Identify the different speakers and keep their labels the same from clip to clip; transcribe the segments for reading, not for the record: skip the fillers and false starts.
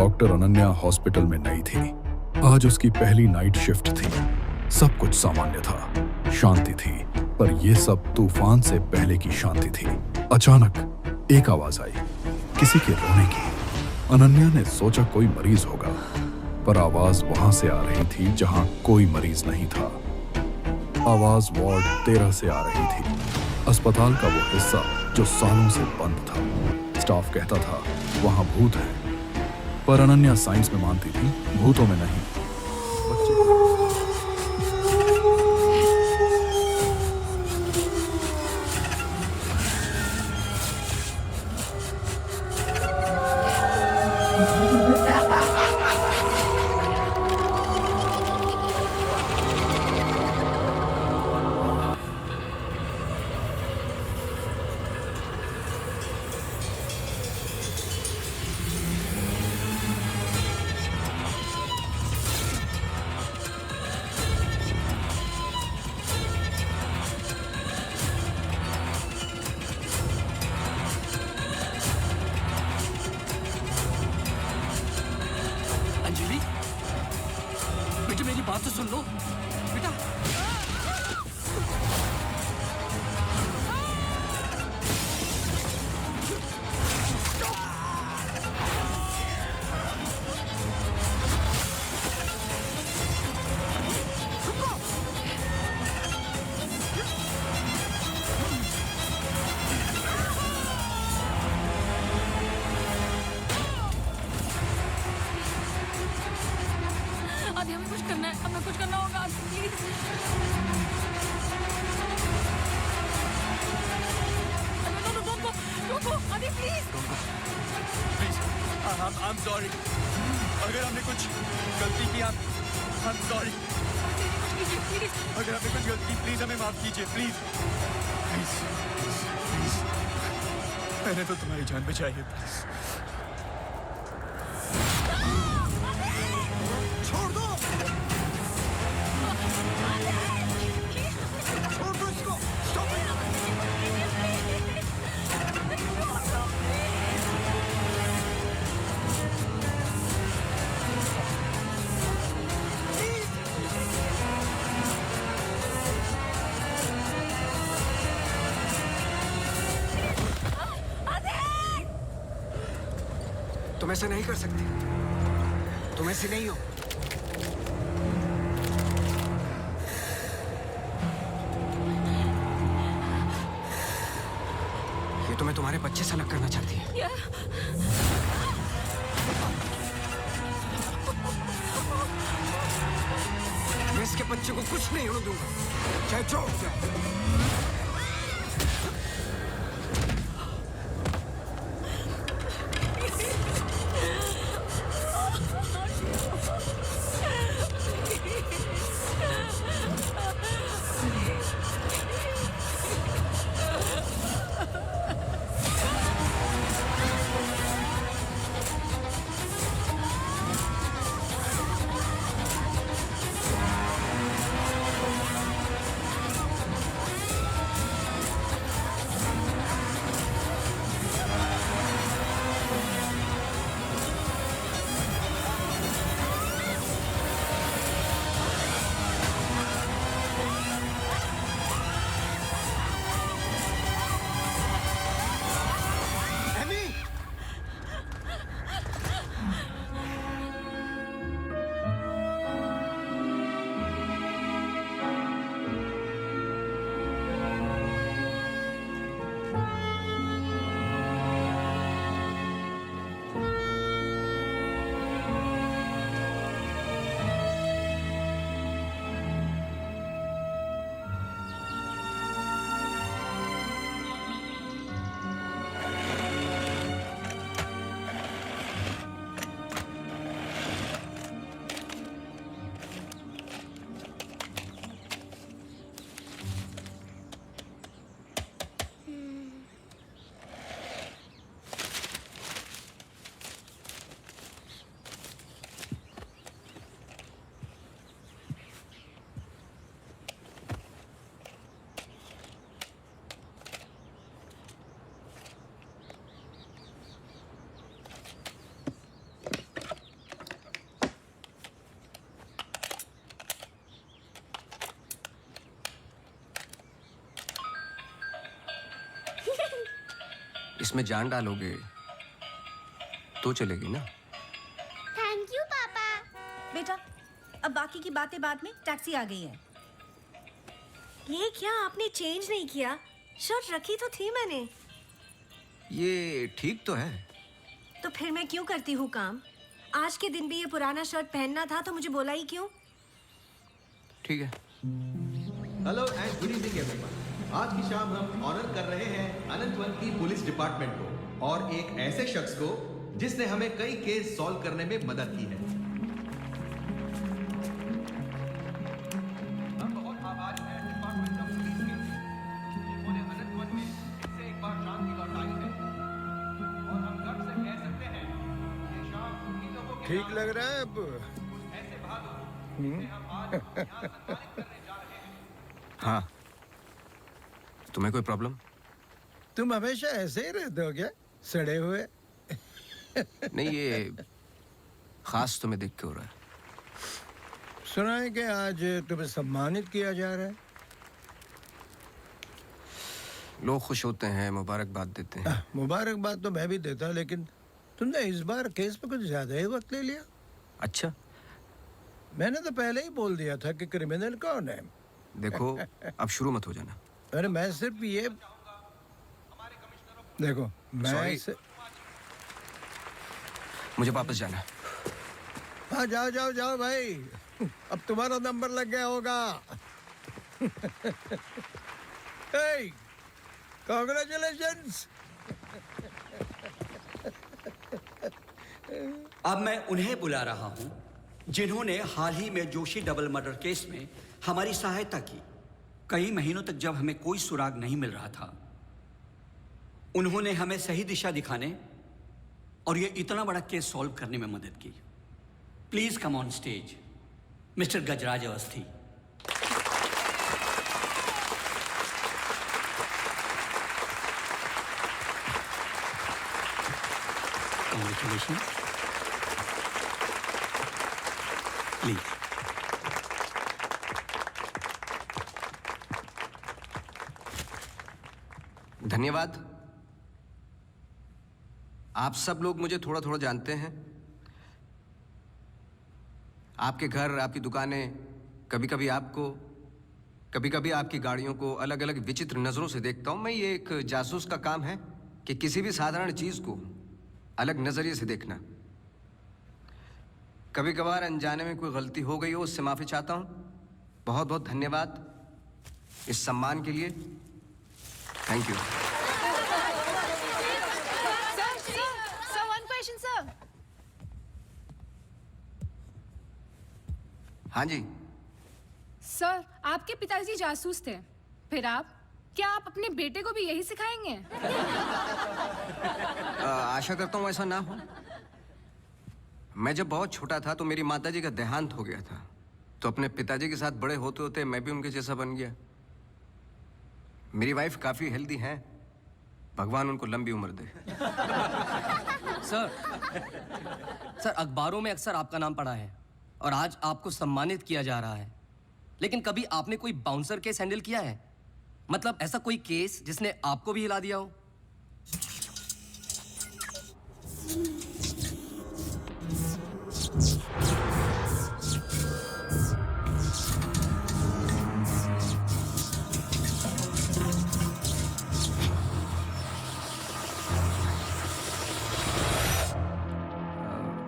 Speaker 1: Doctor Ananya hospital में नई थी। आज उसकी पहली नाइट शिफ्ट थी। सब कुछ सामान्य था, शांति थी, पर यह सब तूफान से पहले की शांति थी। अचानक एक आवाज आई, किसी के रोने की। अनन्या ने सोचा कोई मरीज होगा, पर आवाज वहां से आ रही थी जहां कोई मरीज नहीं था। आवाज वार्ड 13 से आ रही थी, अस्पताल का वो हिस्सा जो सालों से बंद था। स्टाफ कहता था वहां भूत है, पर अनन्या साइंस में मानती थी, भूतों में नहीं।
Speaker 2: अंजलि, बेटा मेरी बात तो सुन लो बेटा।
Speaker 3: आदि हमें कुछ करना है, हमें कुछ करना होगा प्लीज। रुको आदि प्लीज।
Speaker 2: Please, I'm sorry। अगर हमने कुछ गलती की, I'm sorry। अगर हमने कुछ गलती की, प्लीज हमें माफ कीजिए, प्लीज प्लीज प्लीज। मैंने तो तुम्हारी जान बचाई है, प्लीज। छोड़ दो, छोड़ दो इसको। Stop it. तुम ऐसा नहीं कर सकते, तुम ऐसे नहीं हो। ये तुम्हें तुम्हारे बच्चे से अलग करना चाहती है। मैं इसके बच्चे को कुछ नहीं होने दूंगा, चाहे जो हो जाए।
Speaker 4: इसमें जान डालोगे तो चलेगी ना?
Speaker 5: थैंक यू पापा।
Speaker 6: बेटा, अब बाकी की बातें बाद में, टैक्सी आ गई है। ये क्या आपने चेंज नहीं किया? शर्ट रखी तो थी मैंने।
Speaker 4: ये ठीक तो है।
Speaker 6: तो फिर मैं क्यों करती हूँ काम? आज के दिन भी ये पुराना शर्ट पहनना था तो मुझे बोला ही क्यों?
Speaker 4: ठीक है।
Speaker 7: Hello and good evening everyone. आज की शाम हम ऑनर कर रहे हैं अनंतवन की पुलिस डिपार्टमेंट को और एक ऐसे शख्स को जिसने हमें कई केस सॉल्व करने में मदद की है। हम बहुत आभारी हैं डिपार्टमेंट ऑफ पुलिस के, जिन्होंने अनंतवन में फिर से एक बार शांति लौटाई है और हम गर्व से कह सकते हैं कि शाम इन लोगों के
Speaker 8: ठीक लग रहा है अब?
Speaker 7: कुछ ऐसे बहादुर जिन्हें हम आज यहाँ सम्मानित करने जा रहे हैं।
Speaker 4: हाँ, तुम्हें कोई प्रॉब्लम?
Speaker 8: तुम हमेशा ऐसे ही रहते हो क्या, सड़े हुए?
Speaker 4: नहीं, ये खास तुम्हें देख के हो रहा है।
Speaker 8: सुना है कि आज तुम्हें सम्मानित किया जा रहा है।
Speaker 4: लोग खुश होते हैं, मुबारकबाद देते हैं।
Speaker 8: मुबारकबाद तो मैं भी देता, लेकिन तुमने इस बार केस पे कुछ ज्यादा ही वक्त ले लिया।
Speaker 4: अच्छा,
Speaker 8: मैंने तो पहले ही बोल दिया था कि क्रिमिनल कौन है।
Speaker 4: देखो अब शुरू मत हो जाना।
Speaker 8: अरे मैं सिर्फ ये देखो, मैं
Speaker 4: Sorry. मुझे वापस जाना है।
Speaker 8: हाँ, जाओ जाओ जाओ भाई, अब तुम्हारा नंबर लग गया होगा। hey, congratulations!
Speaker 9: अब मैं उन्हें बुला रहा हूं जिन्होंने हाल ही में जोशी डबल मर्डर केस में हमारी सहायता की। कई महीनों तक जब हमें कोई सुराग नहीं मिल रहा था, उन्होंने हमें सही दिशा दिखाने और ये इतना बड़ा केस सॉल्व करने में मदद की। Please come on stage mister Gajraj Awasthi. Congratulations. Please.
Speaker 4: धन्यवाद। आप सब लोग मुझे थोड़ा थोड़ा जानते हैं। आपके घर, आपकी दुकानें, कभी कभी आपको, कभी कभी आपकी गाड़ियों को अलग अलग विचित्र नज़रों से देखता हूं। मैं, ये एक जासूस का काम है कि किसी भी साधारण चीज़ को अलग नज़रिए से देखना। कभी कभार अनजाने में कोई गलती हो गई हो, उससे माफ़ी चाहता हूं। बहुत बहुत धन्यवाद इस सम्मान के लिए। Thank you.
Speaker 3: Sir, one question, sir.
Speaker 4: हाँ जी।
Speaker 3: सर, आपके पिताजी जासूस थे, फिर आप? क्या आप अपने बेटे को भी यही सिखाएंगे?
Speaker 4: आशा करता हूँ ऐसा ना हो। मैं जब बहुत छोटा था तो मेरी माताजी का देहांत हो गया था, तो अपने पिताजी के साथ बड़े होते होते मैं भी उनके जैसा बन गया। मेरी वाइफ काफ़ी हेल्दी है, भगवान उनको लंबी उम्र दे।
Speaker 10: सर अखबारों में अक्सर आपका नाम पड़ा है और आज आपको सम्मानित किया जा रहा है, लेकिन कभी आपने कोई बाउंसर केस हैंडल किया है? मतलब ऐसा कोई केस जिसने आपको भी हिला दिया हो?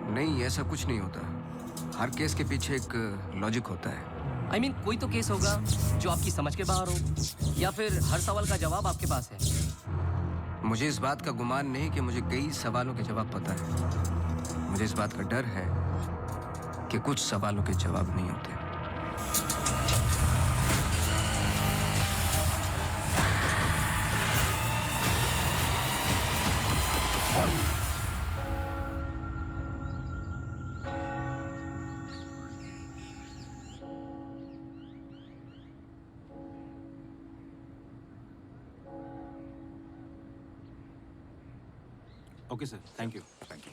Speaker 4: नहीं, ऐसा कुछ नहीं होता। हर केस के पीछे एक लॉजिक होता है।
Speaker 10: I mean, कोई तो केस होगा जो आपकी समझ के बाहर हो, या फिर हर सवाल का जवाब आपके पास है।
Speaker 4: मुझे इस बात का गुमान नहीं कि मुझे कई सवालों के जवाब पता है। मुझे इस बात का डर है कि कुछ सवालों के जवाब नहीं होते।
Speaker 2: Okay, sir. Thank you.
Speaker 4: Thank you.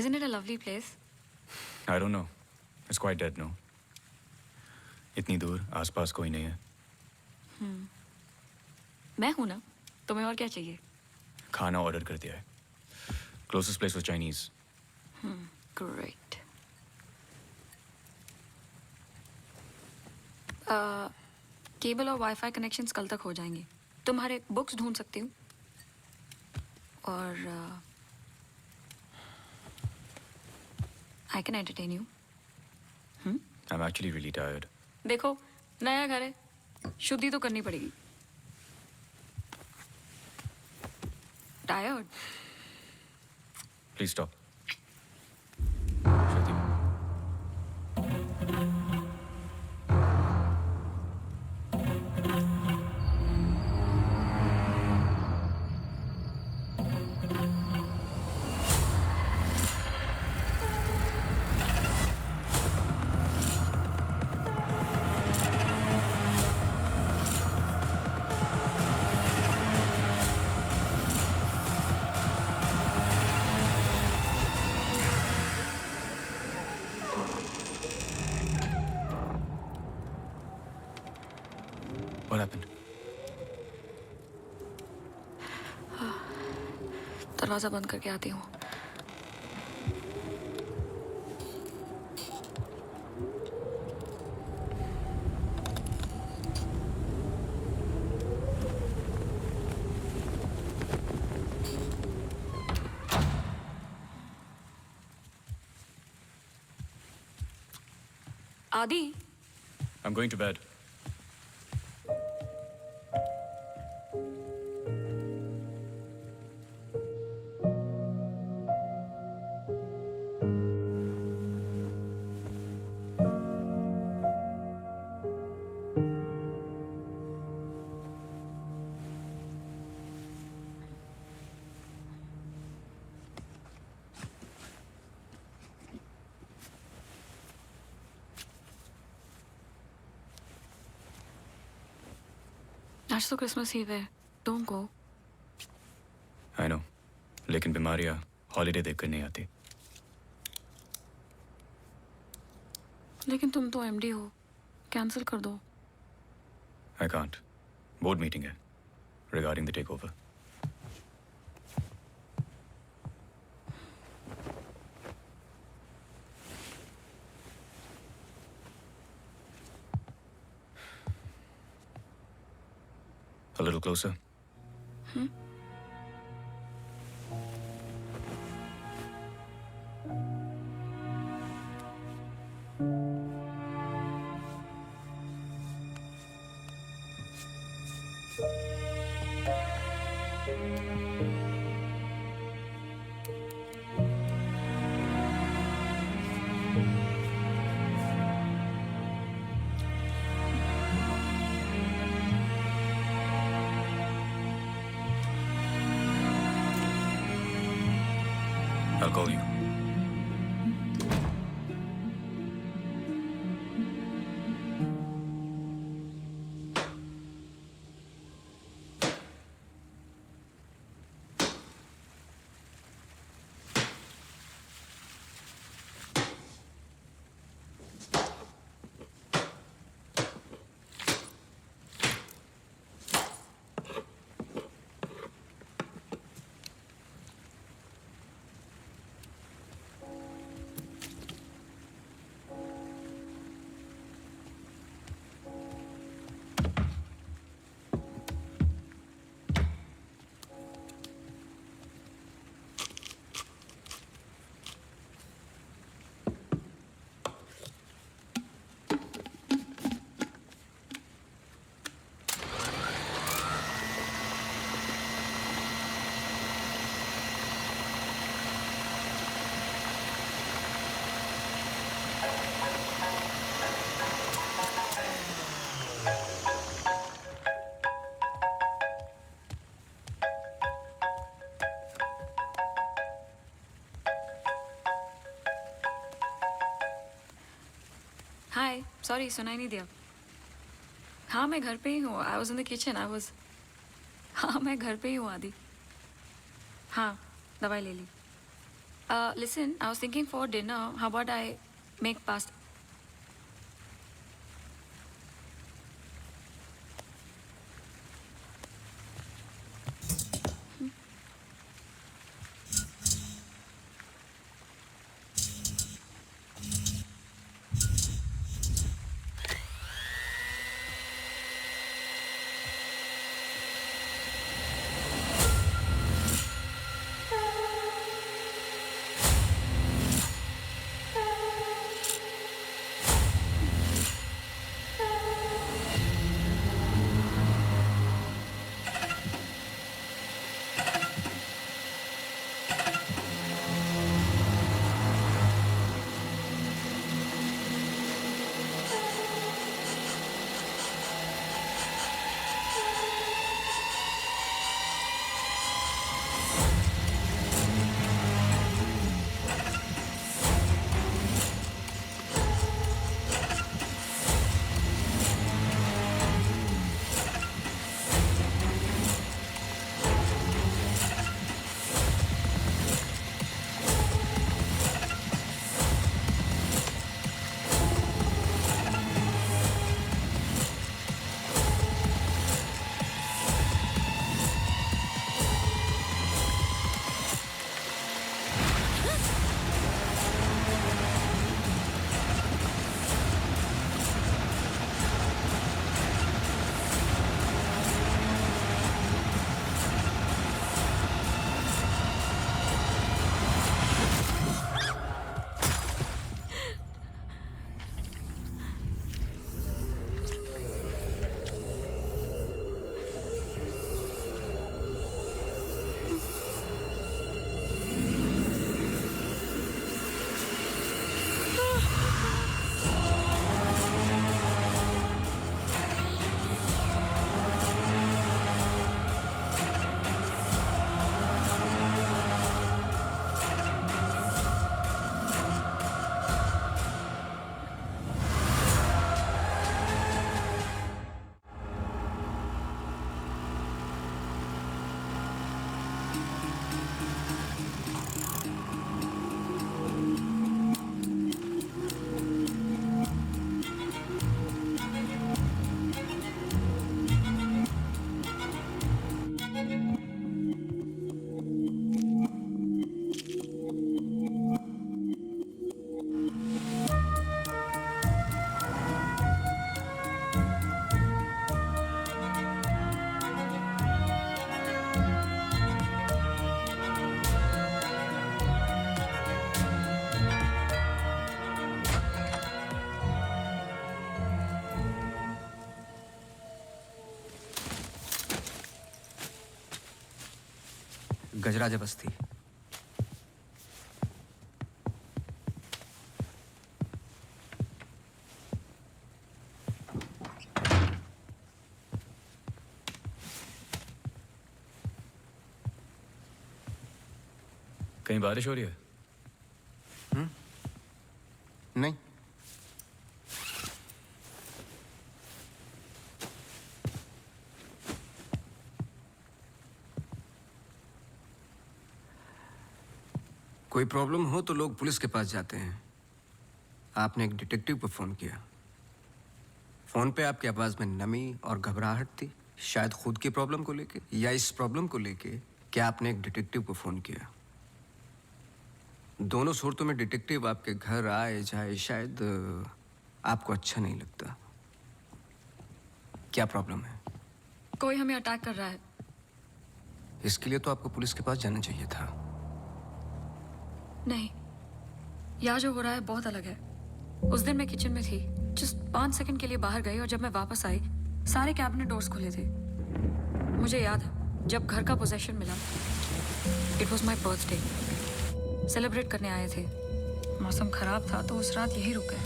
Speaker 11: Isn't it a lovely place?
Speaker 2: I don't know. It's quite dead, no? इतनी दूर आसपास कोई नहीं है.
Speaker 11: मैं हूं ना, तुम्हें और क्या चाहिए?
Speaker 2: खाना ऑर्डर कर दिया है. Closest place was Chinese.
Speaker 11: Great. Cable और वाईफाई कनेक्शंस कल तक हो जाएंगे. तुम्हारे बुक्स ढूंढ सकती हूँ. और I can entertain you.
Speaker 2: I'm actually really tired.
Speaker 11: देखो, नया घर है, शुद्धि तो करनी पड़ेगी. Tired?
Speaker 2: Please stop. Shruti. What happened?
Speaker 11: दरवाजा बंद करके आती हूँ. आदि,
Speaker 2: I'm going to bed.
Speaker 11: आज तो क्रिसमस ईव है. Don't go.
Speaker 2: I know. लेकिन बीमारियां हॉलीडे देखकर नहीं आती.
Speaker 11: लेकिन तुम तो एमडी हो. कैंसिल कर दो.
Speaker 2: I can't. Board meeting है. Regarding the takeover. A little closer. I'll call you.
Speaker 11: Hi, sorry सुनाई नहीं दिया. हाँ मैं घर पे ही हूँ. I was in the kitchen. हाँ मैं घर पे ही हूँ आदि. हाँ दवाई ले ली. Listen, I was thinking for dinner, how about I make pasta?
Speaker 4: गजराज बस्ती।
Speaker 2: कहीं बारिश हो रही है?
Speaker 4: नहीं। कोई प्रॉब्लम हो तो लोग पुलिस के पास जाते हैं। आपने एक डिटेक्टिव को फोन किया। फोन पे आपकी आवाज में नमी और घबराहट थी, शायद खुद की प्रॉब्लम को लेके या इस प्रॉब्लम को लेके कि आपने एक डिटेक्टिव को फोन किया। दोनों सूरतों में डिटेक्टिव आपके घर आए जाए शायद आपको अच्छा नहीं लगता। क्या प्रॉब्लम है?
Speaker 11: कोई हमें अटैक कर रहा है।
Speaker 4: इसके लिए तो आपको पुलिस के पास जाना चाहिए था।
Speaker 11: नहीं, यहाँ जो हो रहा है बहुत अलग है। उस दिन मैं किचन में थी, जस्ट 5 सेकंड के लिए बाहर गई और जब मैं वापस आई सारे कैबिनेट डोर्स खुले थे। मुझे याद है जब घर का पोजेशन मिला, it was my birthday, celebrate करने आए थे। मौसम खराब था तो उस रात यही रुक गए।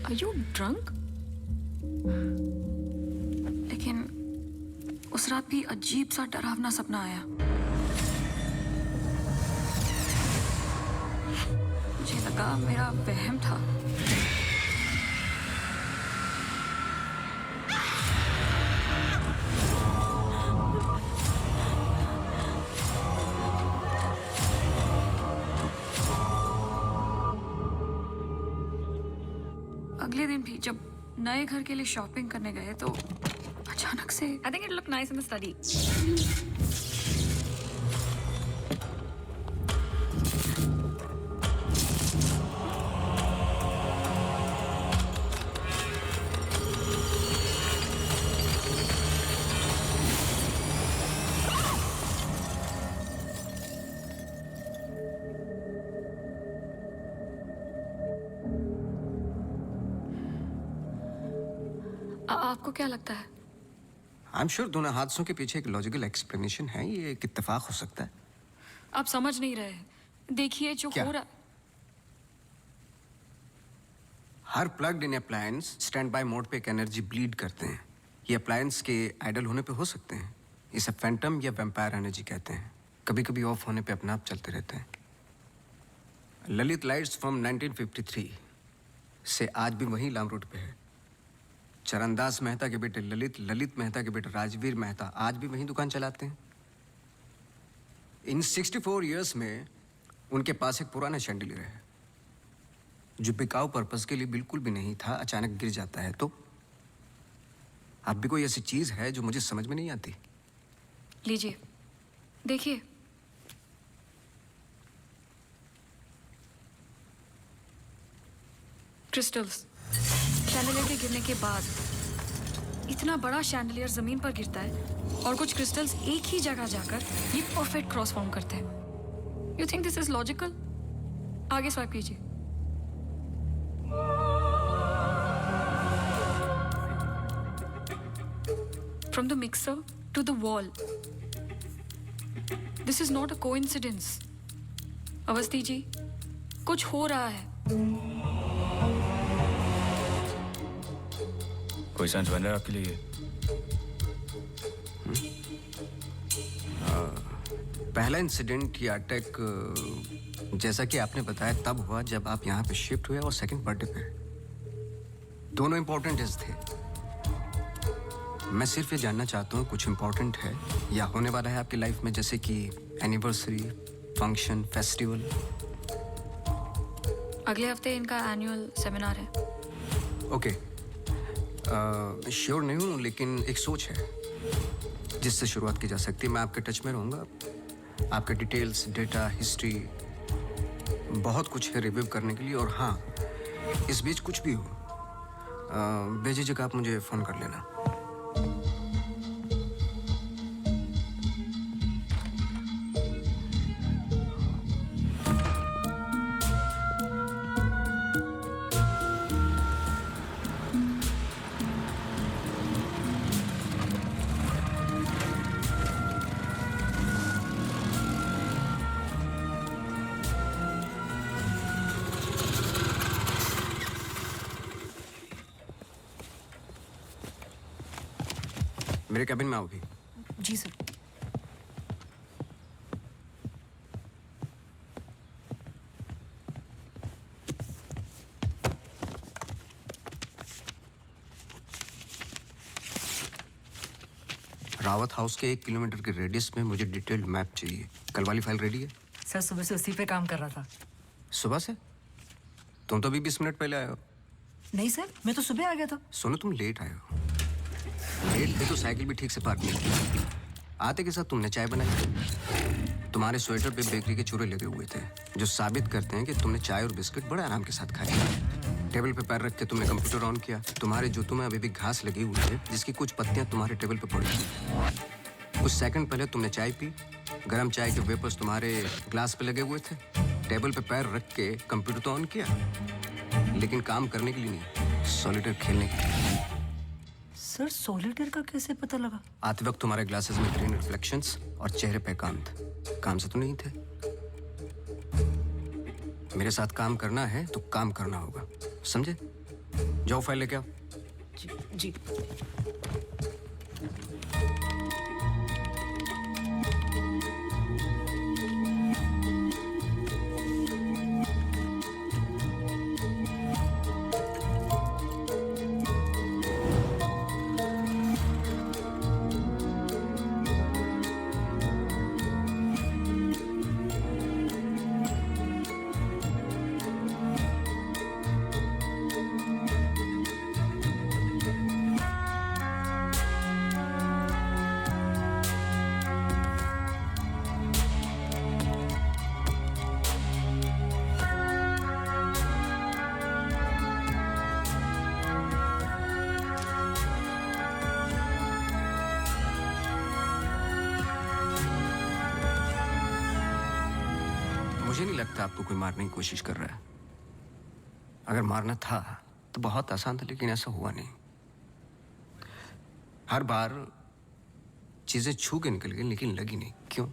Speaker 11: Are you drunk? लेकिन उस रात भी अजीब सा डरावना सपना आया। मुझे लगा मेरा वहम था। अगले दिन भी जब नए घर के लिए शॉपिंग करने गए तो अचानक से I think it look nice in the study. आपको क्या लगता है?
Speaker 4: आई एम श्योर दोनों हादसों के पीछे एक लॉजिकल एक्सप्लेनेशन है। ये एक इत्तेफाक हो सकता है।
Speaker 11: आप समझ नहीं रहे। देखिए जो
Speaker 4: क्या?
Speaker 11: हो रहा।
Speaker 4: हर plugged in appliance standby mode पे एक एनर्जी ब्लीड करते हैं। ये अप्लायंस के आइडल होने पे हो सकते हैं। इसे फैंटम या वैम्पायर एनर्जी कहते हैं। कभी कभी ऑफ होने पे अपने आप चलते रहते हैं। ललित लाइट्स फ्रॉम 1953 से आज भी वही लाम रोड पे है। चरणदास मेहता के बेटे ललित, ललित मेहता के बेटे राजवीर मेहता आज भी वही दुकान चलाते हैं। इन 64 इयर्स में उनके पास एक पुराना शैंडिलियर है जो बिकाऊ पर्पस के लिए बिल्कुल भी नहीं था, अचानक गिर जाता है। तो अब भी कोई ऐसी चीज है जो मुझे समझ में नहीं आती।
Speaker 11: लीजिए देखिए। क्रिस्टल्स। शैंडलियर के गिरने के बाद इतना बड़ा शैंडलियर जमीन पर गिरता है और कुछ क्रिस्टल्स एक ही जगह जाकर ये परफेक्ट क्रॉस फॉर्म करते हैं। You think this is logical? आगे स्वाइप कीजिए। From the mixer to the wall. This is not a coincidence. Awasthi ji, कुछ हो रहा है।
Speaker 2: कोई सेंस बन रहा है आपके लिए?
Speaker 4: पहला इंसिडेंट या अटैक जैसा कि आपने बताया तब हुआ जब आप यहाँ पे शिफ्ट हुए, और सेकंड बर्थडे पे। दोनों इंपॉर्टेंट डेज थे। मैं सिर्फ ये जानना चाहता हूँ कुछ इंपॉर्टेंट है या होने वाला है आपकी लाइफ में, जैसे कि एनिवर्सरी, फंक्शन, फेस्टिवल।
Speaker 11: अगले हफ्ते इनका एनुअल सेमिनार है।
Speaker 4: ओके, श्योर नहीं हूँ, लेकिन एक सोच है जिससे शुरुआत की जा सकती है। मैं आपके टच में रहूँगा। आपके डिटेल्स, डेटा, हिस्ट्री, बहुत कुछ है रिव्यू करने के लिए। और हाँ, इस बीच कुछ भी हो, बेझिझक आप मुझे फ़ोन कर लेना। मेरे कैबिन में आओ भी।
Speaker 11: जी सर।
Speaker 4: रावत हाउस के 1 किलोमीटर के रेडियस में मुझे डिटेल्ड मैप चाहिए। कल वाली फाइल रेडी है?
Speaker 12: सर सुबह से उसी पे काम कर रहा था।
Speaker 4: सुबह से? तुम तो अभी 20 मिनट पहले आए हो।
Speaker 12: नहीं सर, मैं तो सुबह आ गया था।
Speaker 4: सुनो, तुम लेट आए हो। लेट थे तो साइकिल भी ठीक से पार्क नहीं की। आते के साथ तुमने चाय बनाई। तुम्हारे स्वेटर पे बेकरी के चूरे लगे हुए थे जो साबित करते हैं कि तुमने चाय और बिस्किट बड़े आराम के साथ खाए। टेबल पे पैर रख के तुमने कंप्यूटर ऑन किया। तुम्हारे जूतों में अभी भी घास लगी हुई है जिसकी कुछ पत्तियां तुम्हारे टेबल पे पड़ी थी। कुछ सेकंड पहले तुमने चाय पी। गर्म चाय के वेपर्स तुम्हारे ग्लास पे लगे हुए थे। टेबल पे पैर रख के कंप्यूटर तो ऑन किया, लेकिन काम करने के लिए नहीं, सॉलिटेयर खेलने के लिए।
Speaker 12: सर सॉलिटेयर का कैसे पता लगा?
Speaker 4: आते वक्त तुम्हारे ग्लासेस में ग्रीन रिफ्लेक्शंस और चेहरे पे कांत। काम से तो नहीं थे। मेरे साथ काम करना है तो काम करना होगा, समझे? जाओ फाइल लेके आओ।
Speaker 12: जी।
Speaker 4: लगता है आपको कोई मारने की कोशिश कर रहा है। अगर मारना था तो बहुत आसान था, लेकिन ऐसा हुआ नहीं। हर बार चीजें छू के निकल गई, लेकिन लगी नहीं। क्यों?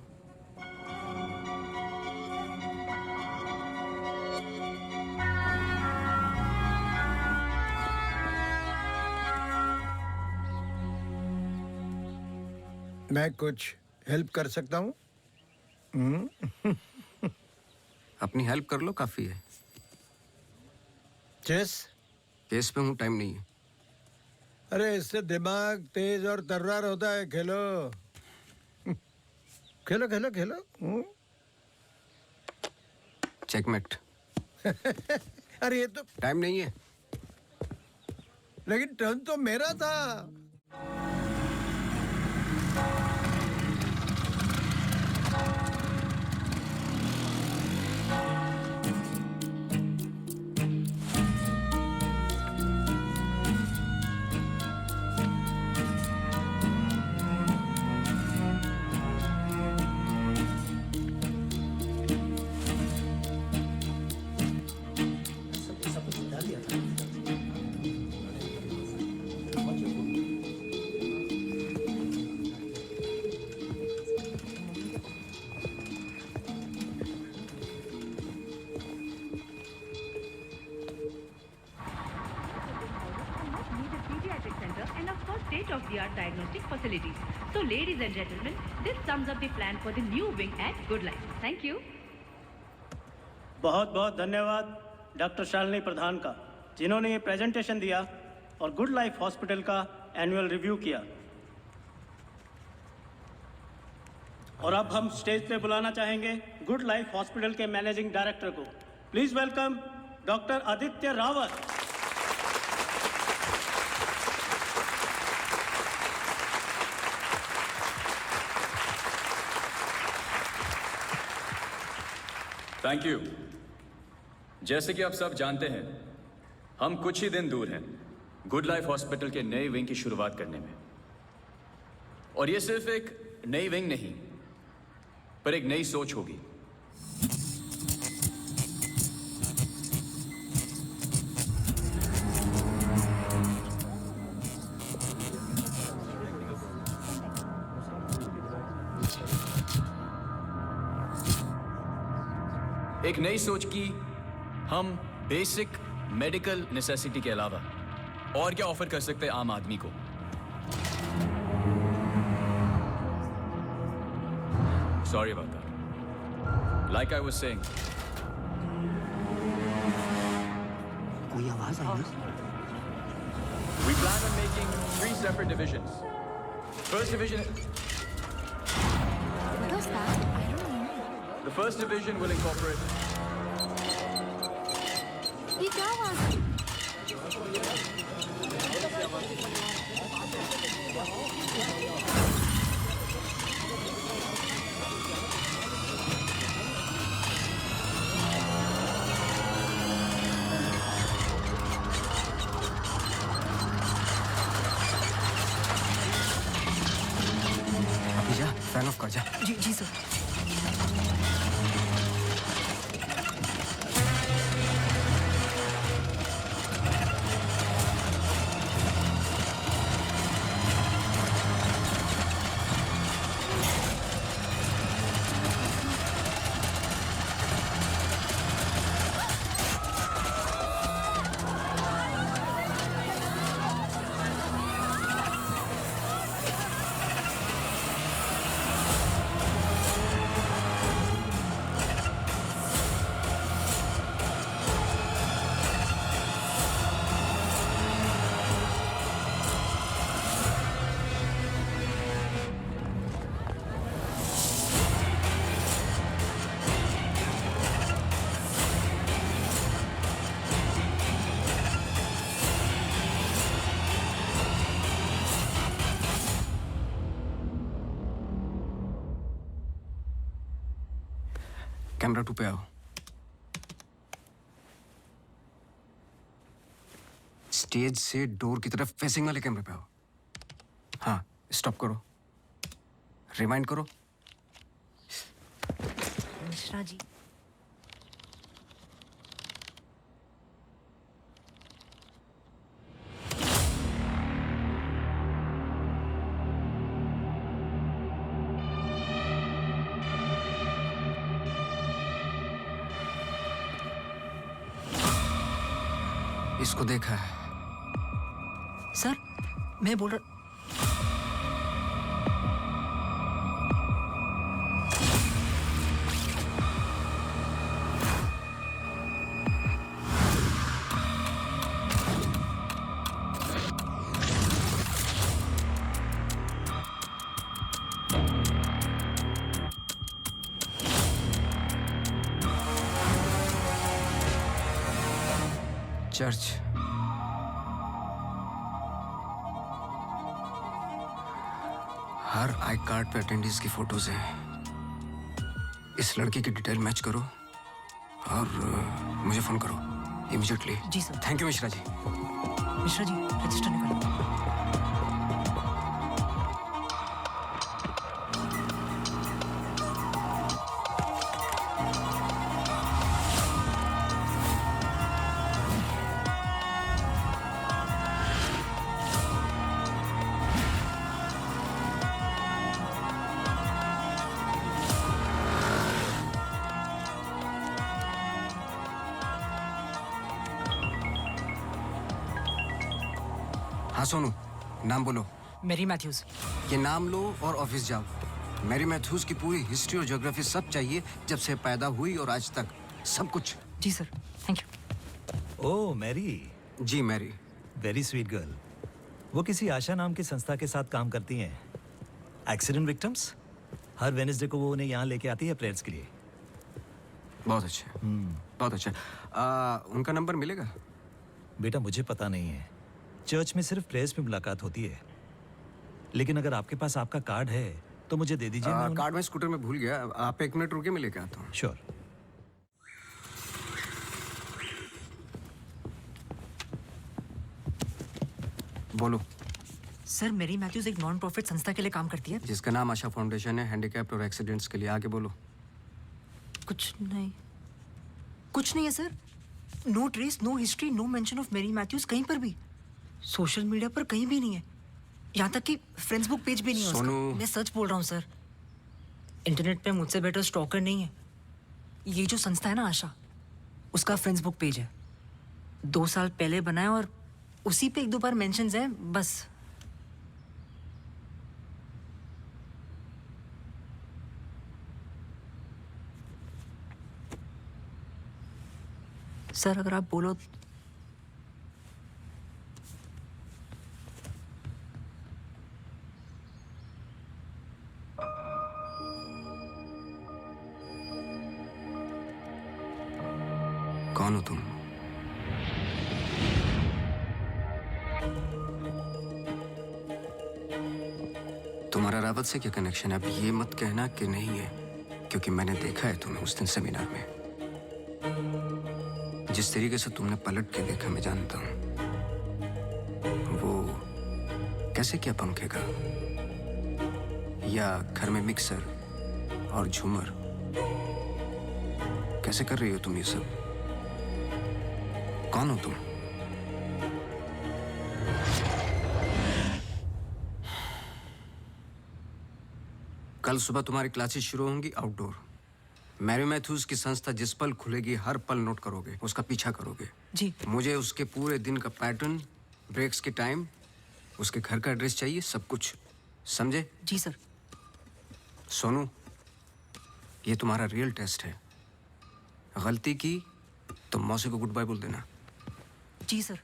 Speaker 8: मैं कुछ हेल्प कर सकता हूँ?
Speaker 4: अपनी हेल्प कर लो, काफी है।
Speaker 8: चेस?
Speaker 4: केस पे हूँ, टाइम नहीं है।
Speaker 8: अरे इससे दिमाग तेज और तर्रार होता है। खेलो खेलो खेलो खेलो।
Speaker 4: चेकमेट।
Speaker 8: अरे ये तो
Speaker 4: टाइम नहीं है।
Speaker 8: लेकिन टर्न तो मेरा था।
Speaker 13: And of course state-of-the-art diagnostic facilities. So ladies and gentlemen, this sums up the plan for the new wing at Good Life. Thank you.
Speaker 14: बहुत बहुत धन्यवाद डॉक्टर शालिनी प्रधान का, जिन्होंने ये प्रेजेंटेशन दिया और गुड लाइफ हॉस्पिटल का एनुअल रिव्यू किया। और अब हम स्टेज पे बुलाना चाहेंगे गुड लाइफ हॉस्पिटल के मैनेजिंग डायरेक्टर को। Please welcome doctor Aditya Rawat.
Speaker 2: Thank you. जैसे कि आप सब जानते हैं, हम कुछ ही दिन दूर हैं गुड लाइफ हॉस्पिटल के नए विंग की शुरुआत करने में। और ये सिर्फ एक नई विंग नहीं, पर एक नई सोच होगी। एक नई सोच की हम बेसिक मेडिकल नेसेसिटी के अलावा और क्या ऑफर कर सकते हैं आम आदमी को। Sorry about that. Like I was saying,
Speaker 12: कोई आवाज आई ना?
Speaker 2: we plan on making 3 separate divisions. First division,
Speaker 3: What was that? I don't know.
Speaker 2: the first division will incorporate
Speaker 3: ये क्या आवाज है?
Speaker 4: अभी जा, फैन ऑफ कर जा।
Speaker 12: जी जी सर।
Speaker 4: कैमरा 2 पे आओ। स्टेज से डोर की तरफ फेसिंग वाले कैमरे पे आओ। हाँ, स्टॉप करो, रिवाइंड करो।
Speaker 6: मिश्रा जी,
Speaker 4: इसको देखा है।
Speaker 12: सर मैं बोल रहा
Speaker 4: चर्च। हर आई कार्ड पे अटेंडेंस की फोटोज हैं। इस लड़की की डिटेल मैच करो और मुझे फोन करो इमीडिएटली।
Speaker 12: जी sir.
Speaker 4: Thank you Mishra ji.
Speaker 12: Mishra ji register निकालो।
Speaker 4: हाँ सोनू, नाम बोलो।
Speaker 12: Mary Mathews.
Speaker 4: ये नाम लो और ऑफिस जाओ। मैरी मैथ्यूज की पूरी हिस्ट्री और ज्योग्राफी सब चाहिए, जब से पैदा हुई और आज तक सब कुछ।
Speaker 12: जी sir, thank you.
Speaker 15: Oh Mary.
Speaker 4: जी मैरी।
Speaker 15: Very sweet girl. वो किसी आशा नाम की संस्था के साथ काम करती हैं। Accident victims. हर वेडनेसडे को वो उन्हें यहाँ लेके आती है प्रेयर्स के लिए।
Speaker 4: बहुत अच्छा। बहुत अच्छा। उनका नंबर मिलेगा?
Speaker 15: बेटा मुझे पता नहीं है, चर्च में सिर्फ प्रेयर्स में मुलाकात होती है। लेकिन अगर आपके पास आपका कार्ड है तो मुझे दे दीजिए।
Speaker 4: कार्ड में स्कूटर में भूल गया, आप एक मिनट रुके, मैं लेके आता हूँ।
Speaker 15: श्योर।
Speaker 4: बोलो।
Speaker 12: सर मैरी मैथ्यूज एक नॉन प्रॉफिट संस्था के लिए काम करती है
Speaker 4: जिसका नाम आशा फाउंडेशन है, हैंडीकैप्ड और एक्सीडेंट्स के लिए। आगे बोलो।
Speaker 12: कुछ नहीं, कुछ नहीं है sir. No trace, no history, no mention of Mary Mathews कहीं पर भी। सोशल मीडिया पर कहीं भी नहीं है, यहाँ तक कि फ्रेंड्स बुक पेज भी नहीं है उसका। मैं सच बोल रहा हूँ सर, इंटरनेट पे मुझसे बेटर स्टॉकर नहीं है। ये जो संस्था है ना आशा, उसका फ्रेंड्स बुक पेज है, 2 साल पहले बनाया और उसी पे 1-2 बार मेंशंस हैं बस। सर अगर आप बोलो।
Speaker 4: कौन हो तुम? तुम्हारा रावत से क्या कनेक्शन है? अब ये मत कहना कि नहीं है, क्योंकि मैंने देखा है तुम्हें उस दिन सेमिनार में। जिस तरीके से तुमने पलट के देखा मैं जानता हूं। वो कैसे किया पंखे का, या घर में मिक्सर और झूमर? कैसे कर रही हो तुम ये सब? कौन हो तुम? कल सुबह तुम्हारी क्लासेस शुरू होंगी आउटडोर। मैरी मैथ्यूज की संस्था जिस पल खुलेगी हर पल नोट करोगे, उसका पीछा करोगे।
Speaker 12: जी।
Speaker 4: मुझे उसके पूरे दिन का पैटर्न, ब्रेक्स के टाइम, उसके घर का एड्रेस चाहिए, सब कुछ। समझे?
Speaker 12: जी सर।
Speaker 4: सोनू, ये तुम्हारा रियल टेस्ट है। गलती की तो मौसी को गुड बाय बोल देना।
Speaker 12: जी sir.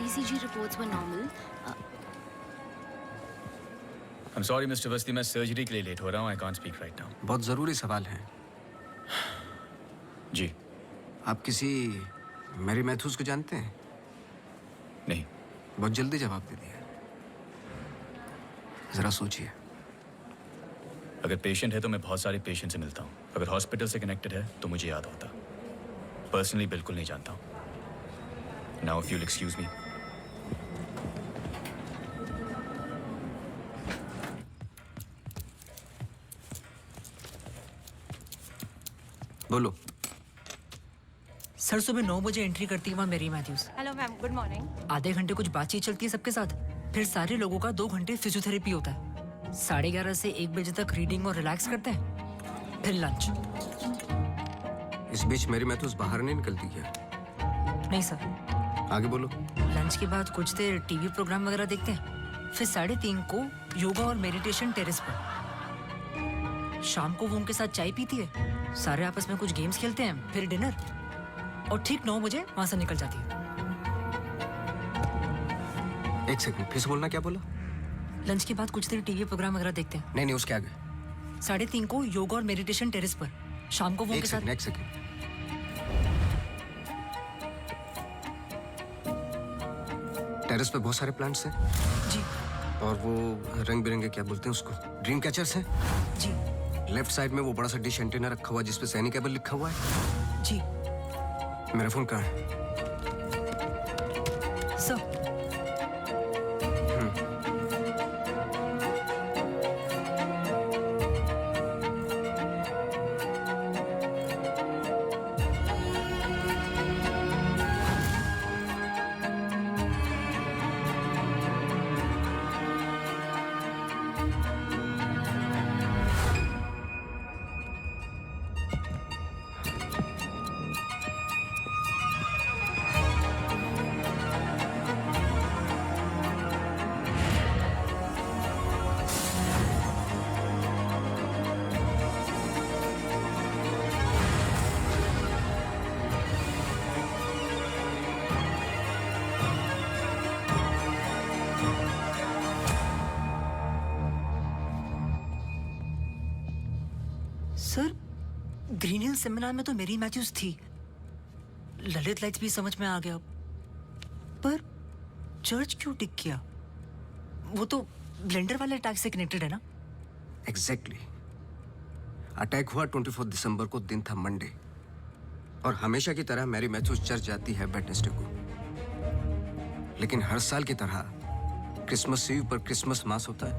Speaker 16: ECG reports were normal.
Speaker 2: I'm sorry, Mr. Vasti, मैं सर्जरी के लिए लेट हो रहा हूँ. I can't speak right now.
Speaker 4: बहुत ज़रूरी सवाल है.
Speaker 2: जी.
Speaker 4: आप किसी मैरी मैथ्यूज को जानते हैं?
Speaker 2: नहीं.
Speaker 4: बहुत जल्दी जवाब दे दिया. ज़रा सोचिए.
Speaker 2: अगर पेशेंट है तो मैं बहुत सारे पेशेंट से मिलता हूँ. अगर हॉस्पिटल से कनेक्टेड है तो मुझे याद होता. पर्सनली बिल्कुल नहीं जानता हूँ. Now if you'll excuse me.
Speaker 4: बोलो.
Speaker 12: सर सुबह 9 बजे एंट्री करती है वहाँ Mary Mathews.
Speaker 17: Hello ma'am, good morning.
Speaker 12: आधे घंटे कुछ बातचीत चलती है सबके साथ. फिर सारे लोगों का 2 घंटे फिजियोथेरेपी होता है. 11:30 से 1 बजे तक रीडिंग और रिलैक्स करते हैं. फिर लंच.
Speaker 4: इस बीच मेरी मैथ्यूज बाहर नहीं निकलती क्या?
Speaker 12: नहीं सर.
Speaker 4: आगे बोलो.
Speaker 12: लंच के बाद कुछ देर टीवी प्रोग्राम वगैरह देखते हैं. फिर 3:30 को योगा और मेडिटेशन टेरेस पर. शाम को वो उनके साथ चाय पीती है. सारे आपस में कुछ गेम्स खेलते हैं. फिर डिनर. और ठीक 9 बजे वहां से निकल जाती है.
Speaker 4: एक सेकंड, फिर से बोलना. क्या बोला?
Speaker 12: लंच के बाद कुछ देर टीवी प्रोग्राम वगैरह देखते हैं.
Speaker 4: नहीं, उसके आगे.
Speaker 12: 3:30 को योगा और मेडिटेशन टेरेस पर. शाम को वो उनके साथ.
Speaker 4: एक सेकंड. टेरेस पे बहुत सारे प्लांट्स हैं.
Speaker 12: जी.
Speaker 4: और वो रंग बिरंगे क्या बोलते हैं उसको, ड्रीम कैचर्स हैं.
Speaker 12: जी.
Speaker 4: लेफ्ट साइड में वो बड़ा सा डिश एंटीना रखा हुआ है जिसपे सैनी केबल लिखा हुआ है.
Speaker 12: जी.
Speaker 4: मेरा फोन कहाँ है?
Speaker 12: Sir. Sir, Green Hill seminar में तो मेरी मैथ्यूज थी. ललित लाइट्स भी समझ में आ गया. पर चर्च क्यों टिक किया? वो तो ब्लेंडर वाले अटैक से कनेक्टेड है ना?
Speaker 4: एग्जैक्टली. अटैक हुआ 24 दिसंबर को. दिन था मंडे. और हमेशा की तरह मैरी मैथ्यूज चर्च जाती है वेडनेसडे को. लेकिन हर साल की तरह क्रिसमस ईव पर क्रिसमस मास होता है.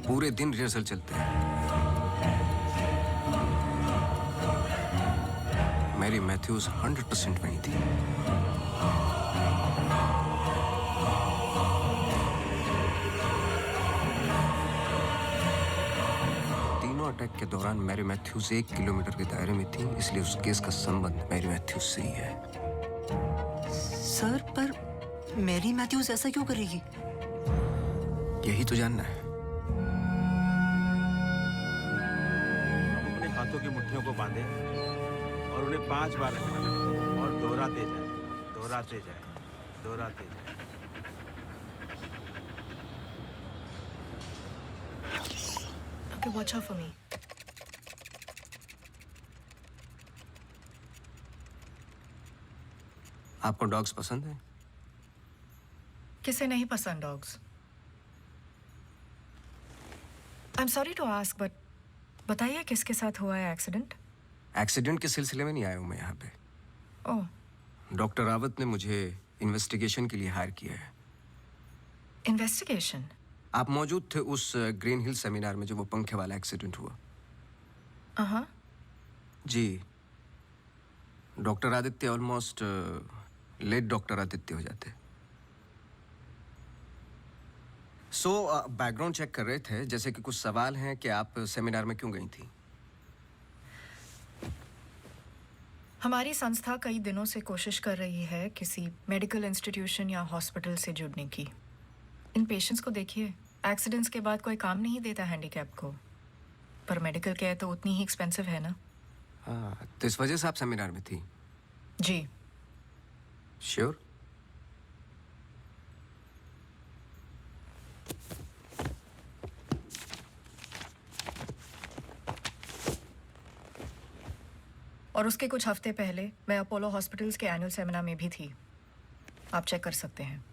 Speaker 4: पूरे दिन रिहर्सल चलते हैं. मैरी मैथ्यूज 100% वही थी. तीनों अटैक के दौरान मैरी मैथ्यूज 1 किलोमीटर के दायरे में थी. इसलिए उस केस का संबंध मैरी मैथ्यूज से ही है.
Speaker 12: सर, पर मैरी मैथ्यूज ऐसा क्यों करेगी?
Speaker 4: यही तो जानना है.
Speaker 18: अपने हाथों की मुट्ठियों को बांधे और उन्हें 5 बार रखना और दोहराते जाए, दोहराते जाए, दोहराते जाए.
Speaker 6: Okay, watch out for me.
Speaker 4: आपको डॉग्स पसंद है?
Speaker 6: किसे नहीं पसंद dogs? I am sorry to ask, but बताइए किसके साथ हुआ है एक्सीडेंट?
Speaker 4: एक्सीडेंट के सिलसिले में नहीं आया हूं मैं यहाँ पे.
Speaker 6: ओह.
Speaker 4: डॉक्टर रावत ने मुझे इन्वेस्टिगेशन के लिए हायर किया है.
Speaker 6: इन्वेस्टिगेशन?
Speaker 4: आप मौजूद थे उस ग्रीन हिल सेमिनार में जो वो पंखे वाला एक्सीडेंट हुआ?
Speaker 6: हाँ.
Speaker 4: जी. Doctor Aditya almost late doctor Aditya हो जाते. सो बैकग्राउंड चेक कर रहे थे. जैसे कि कुछ सवाल हैं कि आप सेमिनार में क्यों गई थी?
Speaker 6: हमारी संस्था कई दिनों से कोशिश कर रही है किसी मेडिकल इंस्टीट्यूशन या हॉस्पिटल से जुड़ने की. इन पेशेंट्स को देखिए, एक्सीडेंट्स के बाद कोई काम नहीं देता हैंडीकैप को. पर मेडिकल केयर तो उतनी ही एक्सपेंसिव है ना.
Speaker 4: हाँ, तो इस वजह से आप सेमिनार में थी?
Speaker 6: जी.
Speaker 4: श्योर?
Speaker 6: और उसके कुछ हफ्ते पहले मैं अपोलो हॉस्पिटल्स के एनुअल सेमिनार में भी थी। आप चेक कर सकते हैं।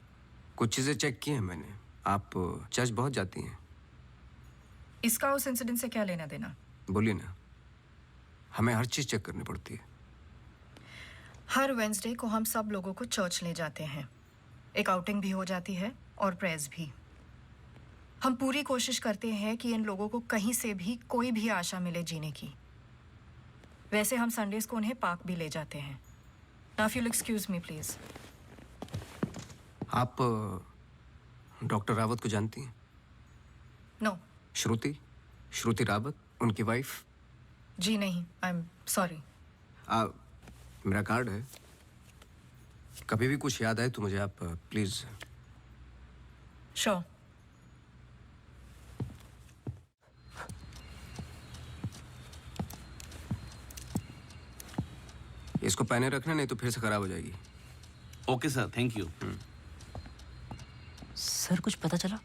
Speaker 4: कुछ चीज़ें चेक की हैं मैंने। आप चर्च बहुत जाती हैं।
Speaker 6: इसका उस इंसिडेंट से क्या लेना देना?
Speaker 4: बोलिए ना। हमें हर चीज़ चेक करनी पड़ती है।
Speaker 6: हर वेंसडे को हम सब लोगों को चर्च ले जाते हैं। एक आउटिंग भी हो जाती है और प्रेयर्स भी। हम पूरी कोशिश करते हैं कि इन लोगों को कहीं से भी कोई भी आशा मिले जीने की। वैसे हम संडेज को उन्हें पार्क भी ले जाते हैं। Now if you excuse me please.
Speaker 4: आप डॉक्टर रावत को जानती हैं?
Speaker 6: नो।
Speaker 4: श्रुति रावत, उनकी वाइफ?
Speaker 6: जी नहीं, आई एम सॉरी।
Speaker 4: मेरा कार्ड है, कभी भी कुछ याद आए तो मुझे आप प्लीज।
Speaker 6: श्योर।
Speaker 4: इसको पहने रखना, नहीं तो फिर से खराब हो जाएगी।
Speaker 16: Okay sir, thank you.
Speaker 12: Sir कुछ पता चला?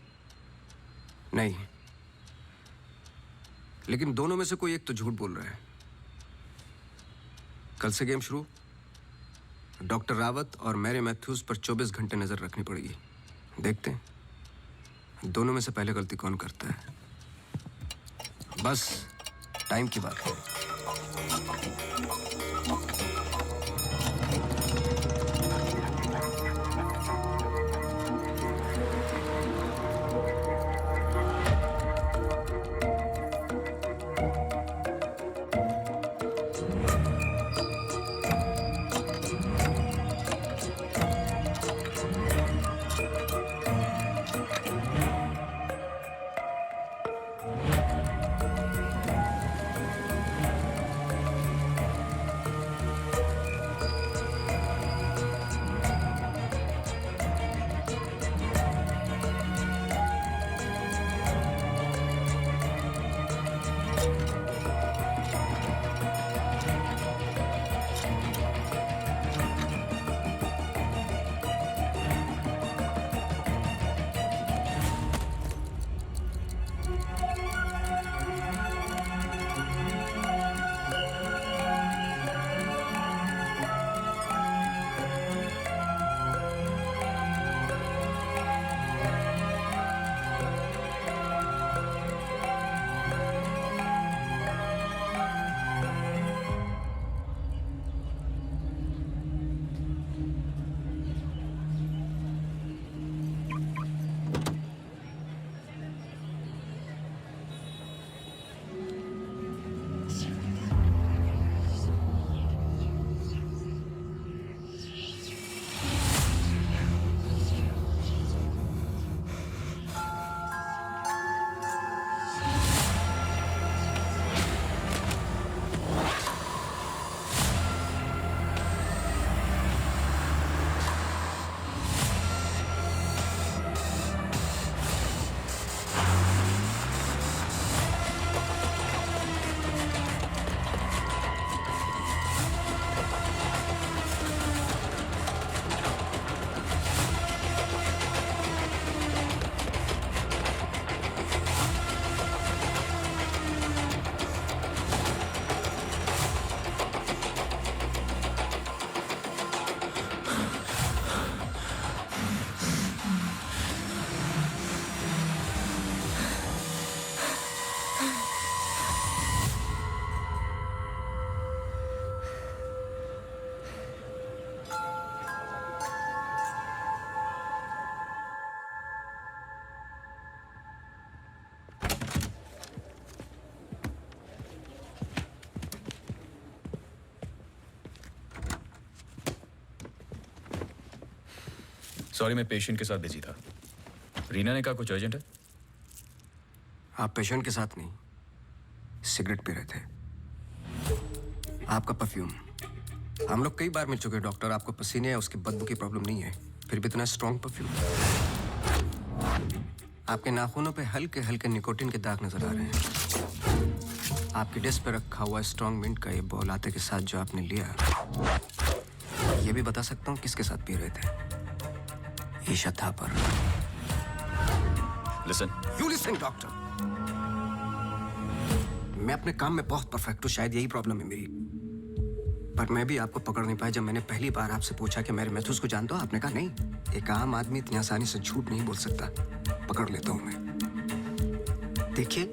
Speaker 4: नहीं, लेकिन दोनों में से कोई एक तो झूठ बोल रहा है। कल से गेम शुरू। डॉक्टर रावत और मैरी मैथ्यूज पर 24 घंटे नजर रखनी पड़ेगी। देखते हैं दोनों में से पहले गलती कौन करता है। बस टाइम की बात है।
Speaker 17: सॉरी, मैं पेशेंट के साथ बिजी था। रीना ने कहा कुछ अर्जेंट है।
Speaker 4: आप पेशेंट के साथ नहीं, सिगरेट पी रहे थे। आपका परफ्यूम, हम लोग कई बार मिल चुके हैं डॉक्टर। आपको पसीने या उसकी बदबू की प्रॉब्लम नहीं है, फिर भी इतना स्ट्रॉन्ग परफ्यूम। आपके नाखूनों पे हल्के हल्के निकोटिन के दाग नजर आ रहे हैं। आपकी डेस्क पे रखा हुआ स्ट्रॉन्ग मिंट का ये बॉल आते के साथ जो आपने लिया, ये भी बता सकता हूँ किसके साथ पी रहे थे। Isha Thapar.
Speaker 17: Listen.
Speaker 4: You listen doctor. मैं अपने काम में बहुत परफेक्ट हूँ, शायद यही प्रॉब्लम है मेरी। पर मैं भी आपको पकड़ नहीं पाया। जब मैंने पहली बार आपसे पूछा कि मेरे मैथ्यूज को जानते हो, आपने कहा नहीं। एक आम आदमी इतनी आसानी से झूठ नहीं बोल सकता। पकड़ लेता हूं मैं। देखिए,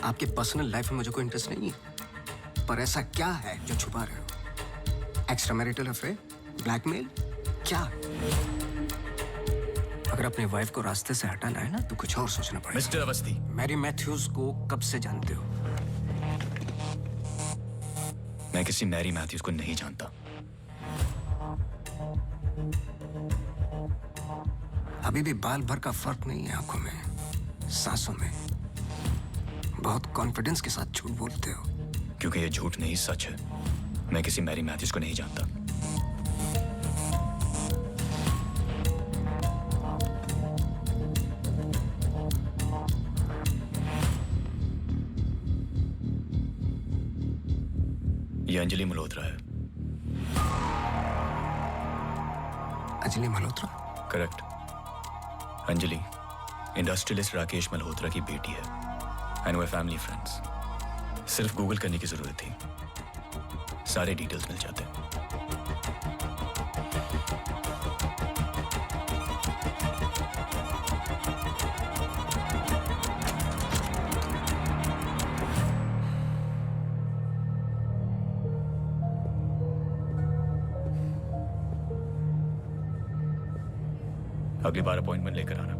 Speaker 4: आपके पर्सनल लाइफ में मुझे कोई इंटरेस्ट नहीं है, पर ऐसा क्या है जो छुपा रहे हो? एक्स्ट्रा मैरिटल अफेयर, ब्लैकमेल, क्या? अगर अपने वाइफ को रास्ते से हटाना है ना, तो कुछ और सोचना पड़ेगा।
Speaker 17: मिस्टर अवस्थी,
Speaker 4: मैरी मैथ्यूज को कब से जानते हो?
Speaker 17: मैं किसी मैरी मैथ्यूज को नहीं जानता।
Speaker 4: अभी भी बाल भर का फर्क नहीं है आंखों में, सांसों में। बहुत कॉन्फिडेंस के साथ झूठ बोलते हो।
Speaker 17: क्योंकि ये झूठ नहीं, सच है। मैं किसी मैरी मैथ्यूज को नहीं जानता। ये अंजलि मल्होत्रा है।
Speaker 4: अंजलि मल्होत्रा?
Speaker 17: करेक्ट। अंजलि इंडस्ट्रियलिस्ट राकेश मल्होत्रा की बेटी है। And they family friends. सिर्फ गूगल करने की जरूरत थी, सारे डिटेल्स मिल जाते हैं। अगली बार अपॉइंटमेंट लेकर आना।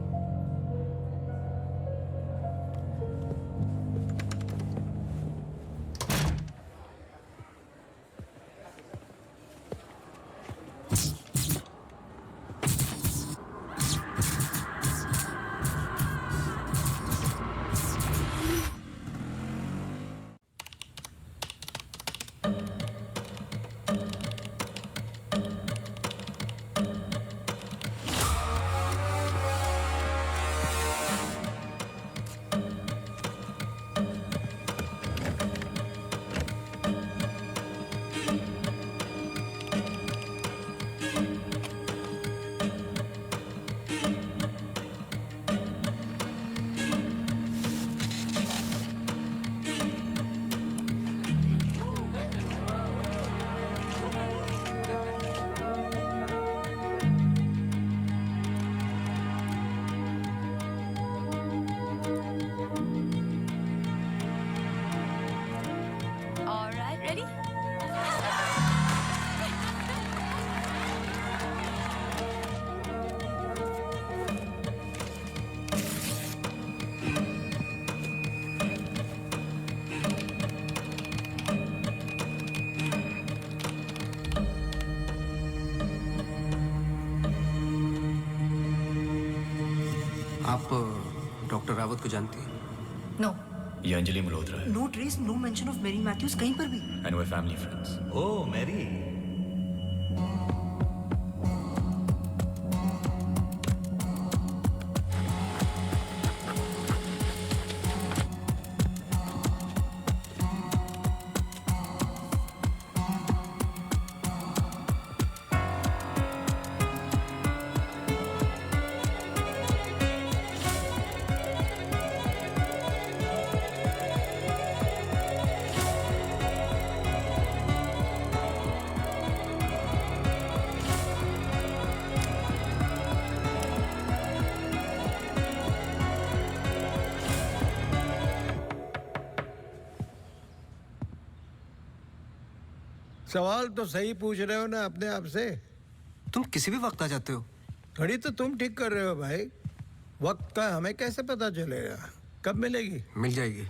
Speaker 4: आप डॉक्टर रावत को जानती हैं?
Speaker 6: नो।
Speaker 17: ये अंजलि मल्होत्रा है।
Speaker 12: No trace, no mention of Mary Mathews कहीं पर भी।
Speaker 17: And they family friends.
Speaker 15: Oh Mary,
Speaker 8: सवाल तो सही पूछ रहे हो ना अपने आप से।
Speaker 4: तुम किसी भी वक्त आ जाते हो।
Speaker 8: घड़ी तो तुम ठीक कर रहे हो भाई, वक्त का हमें कैसे पता चलेगा? कब मिलेगी?
Speaker 4: मिल जाएगी।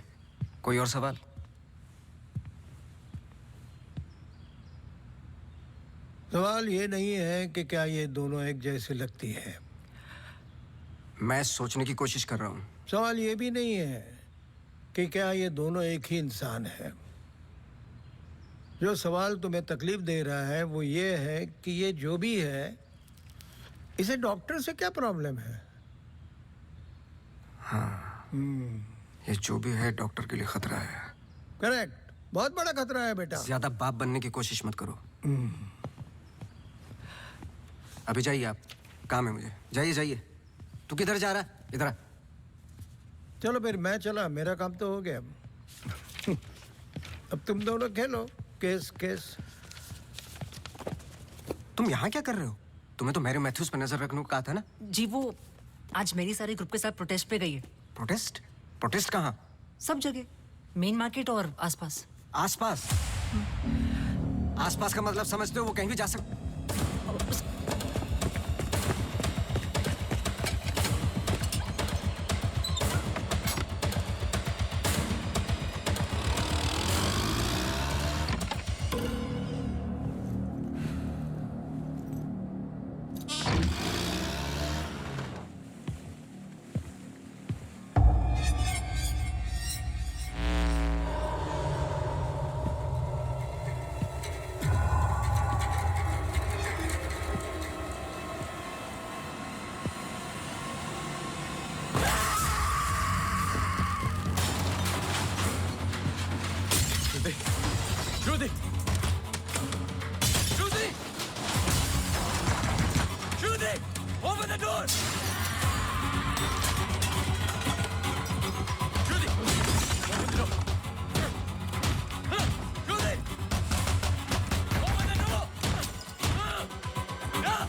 Speaker 4: कोई और सवाल?
Speaker 8: सवाल ये नहीं है कि क्या ये दोनों एक जैसे लगती है।
Speaker 4: मैं सोचने की कोशिश कर रहा हूँ।
Speaker 8: सवाल ये भी नहीं है कि क्या ये दोनों एक ही इंसान है। जो सवाल तुम्हें तकलीफ दे रहा है वो ये है कि ये जो भी है, इसे डॉक्टर से क्या प्रॉब्लम है?
Speaker 4: हाँ, ये जो भी है डॉक्टर के लिए खतरा है।
Speaker 8: करेक्ट, बहुत बड़ा खतरा है बेटा।
Speaker 4: ज्यादा बाप बनने की कोशिश मत करो। अभी जाइए, आप काम है मुझे। जाइए जाइए। तू किधर जा रहा है? इधर आ।
Speaker 8: चलो फिर मैं चला, मेरा काम तो हो गया। अब तुम दोनों खेलो केस केस।
Speaker 4: तुम यहाँ क्या कर रहे हो? तुम्हें तो मैरी मैथ्यूज पे नजर रखने को कहा था ना?
Speaker 12: जी वो आज मेरी सारे ग्रुप के साथ प्रोटेस्ट पे गई है।
Speaker 4: प्रोटेस्ट? प्रोटेस्ट कहाँ?
Speaker 12: सब जगह, मेन मार्केट और आसपास।
Speaker 4: आसपास? आसपास का मतलब समझते हो? वो कहीं भी जा सकते।
Speaker 2: Shruti! Shruti! Shruti! Open the door! Shruti! Open the door! Shruti! Open the door! Yeah!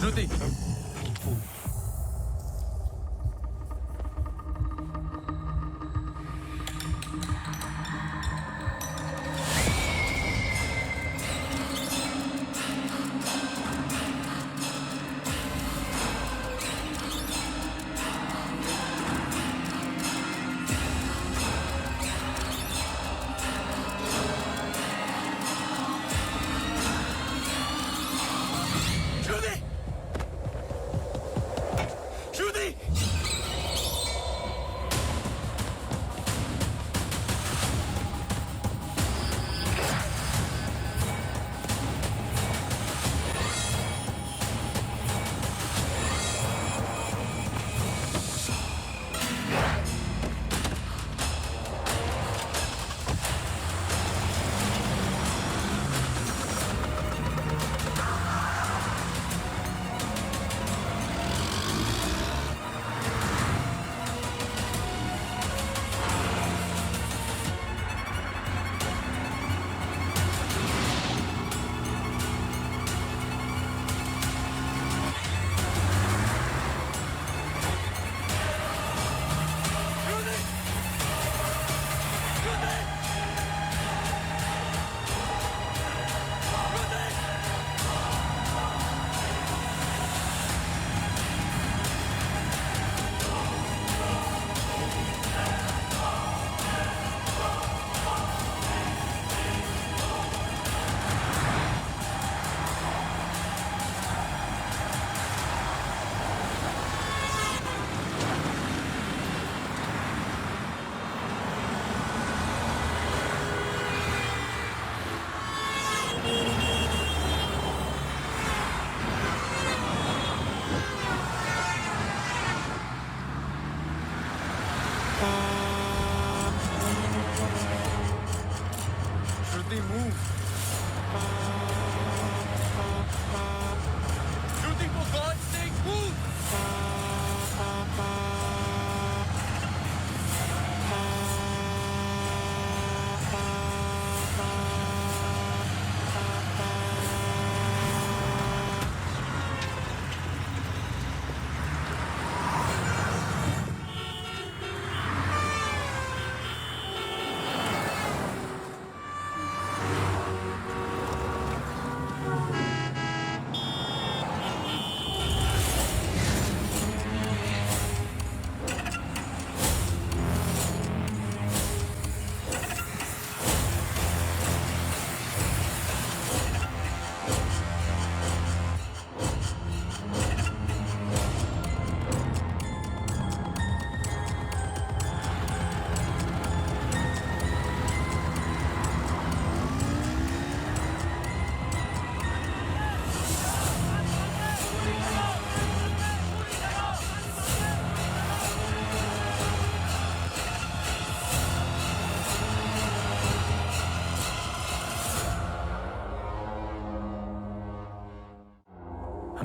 Speaker 2: Shruti Shruti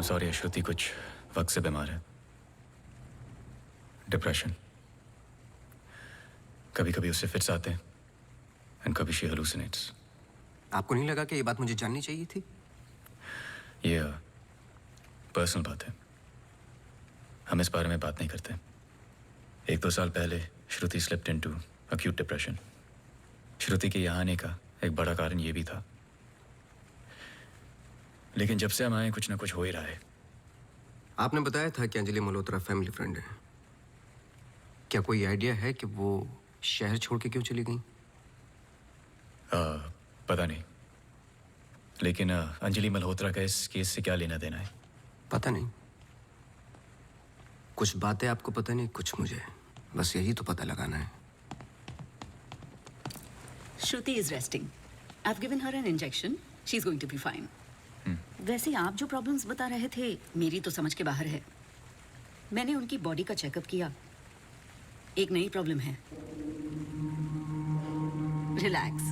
Speaker 17: I'm sorry, श्रुति कुछ वक्त से बीमार है। डिप्रेशन। कभी कभी उससे फिट्स आते हैं एंड कभी शी हेलुसिनेट्स।
Speaker 4: आपको नहीं लगा कि ये बात मुझे जाननी चाहिए थी?
Speaker 17: ये पर्सनल बात है, हम इस बारे में बात नहीं करते। 1-2 साल पहले श्रुति स्लिप्ड इनटू अक्यूट डिप्रेशन। श्रुति के यहाँ आने का एक बड़ा कारण ये भी था, लेकिन जब से हम आए कुछ ना कुछ हो ही रहा है।
Speaker 4: आपने बताया था कि अंजलि मल्होत्रा फैमिली फ्रेंड है। क्या कोई आइडिया है कि वो शहर छोड़ के क्यों चली गई?
Speaker 17: पता नहीं, लेकिन अंजलि मल्होत्रा का इस केस से क्या लेना देना है?
Speaker 4: पता नहीं। कुछ बातें आपको पता नहीं, कुछ मुझे। बस यही तो पता लगाना है।
Speaker 19: Shruti is resting. I've given her an injection. She's going to be fine. वैसे आप जो प्रॉब्लम्स बता रहे थे मेरी तो समझ के बाहर है। मैंने उनकी बॉडी का चेकअप किया, एक नई प्रॉब्लम है। Relax,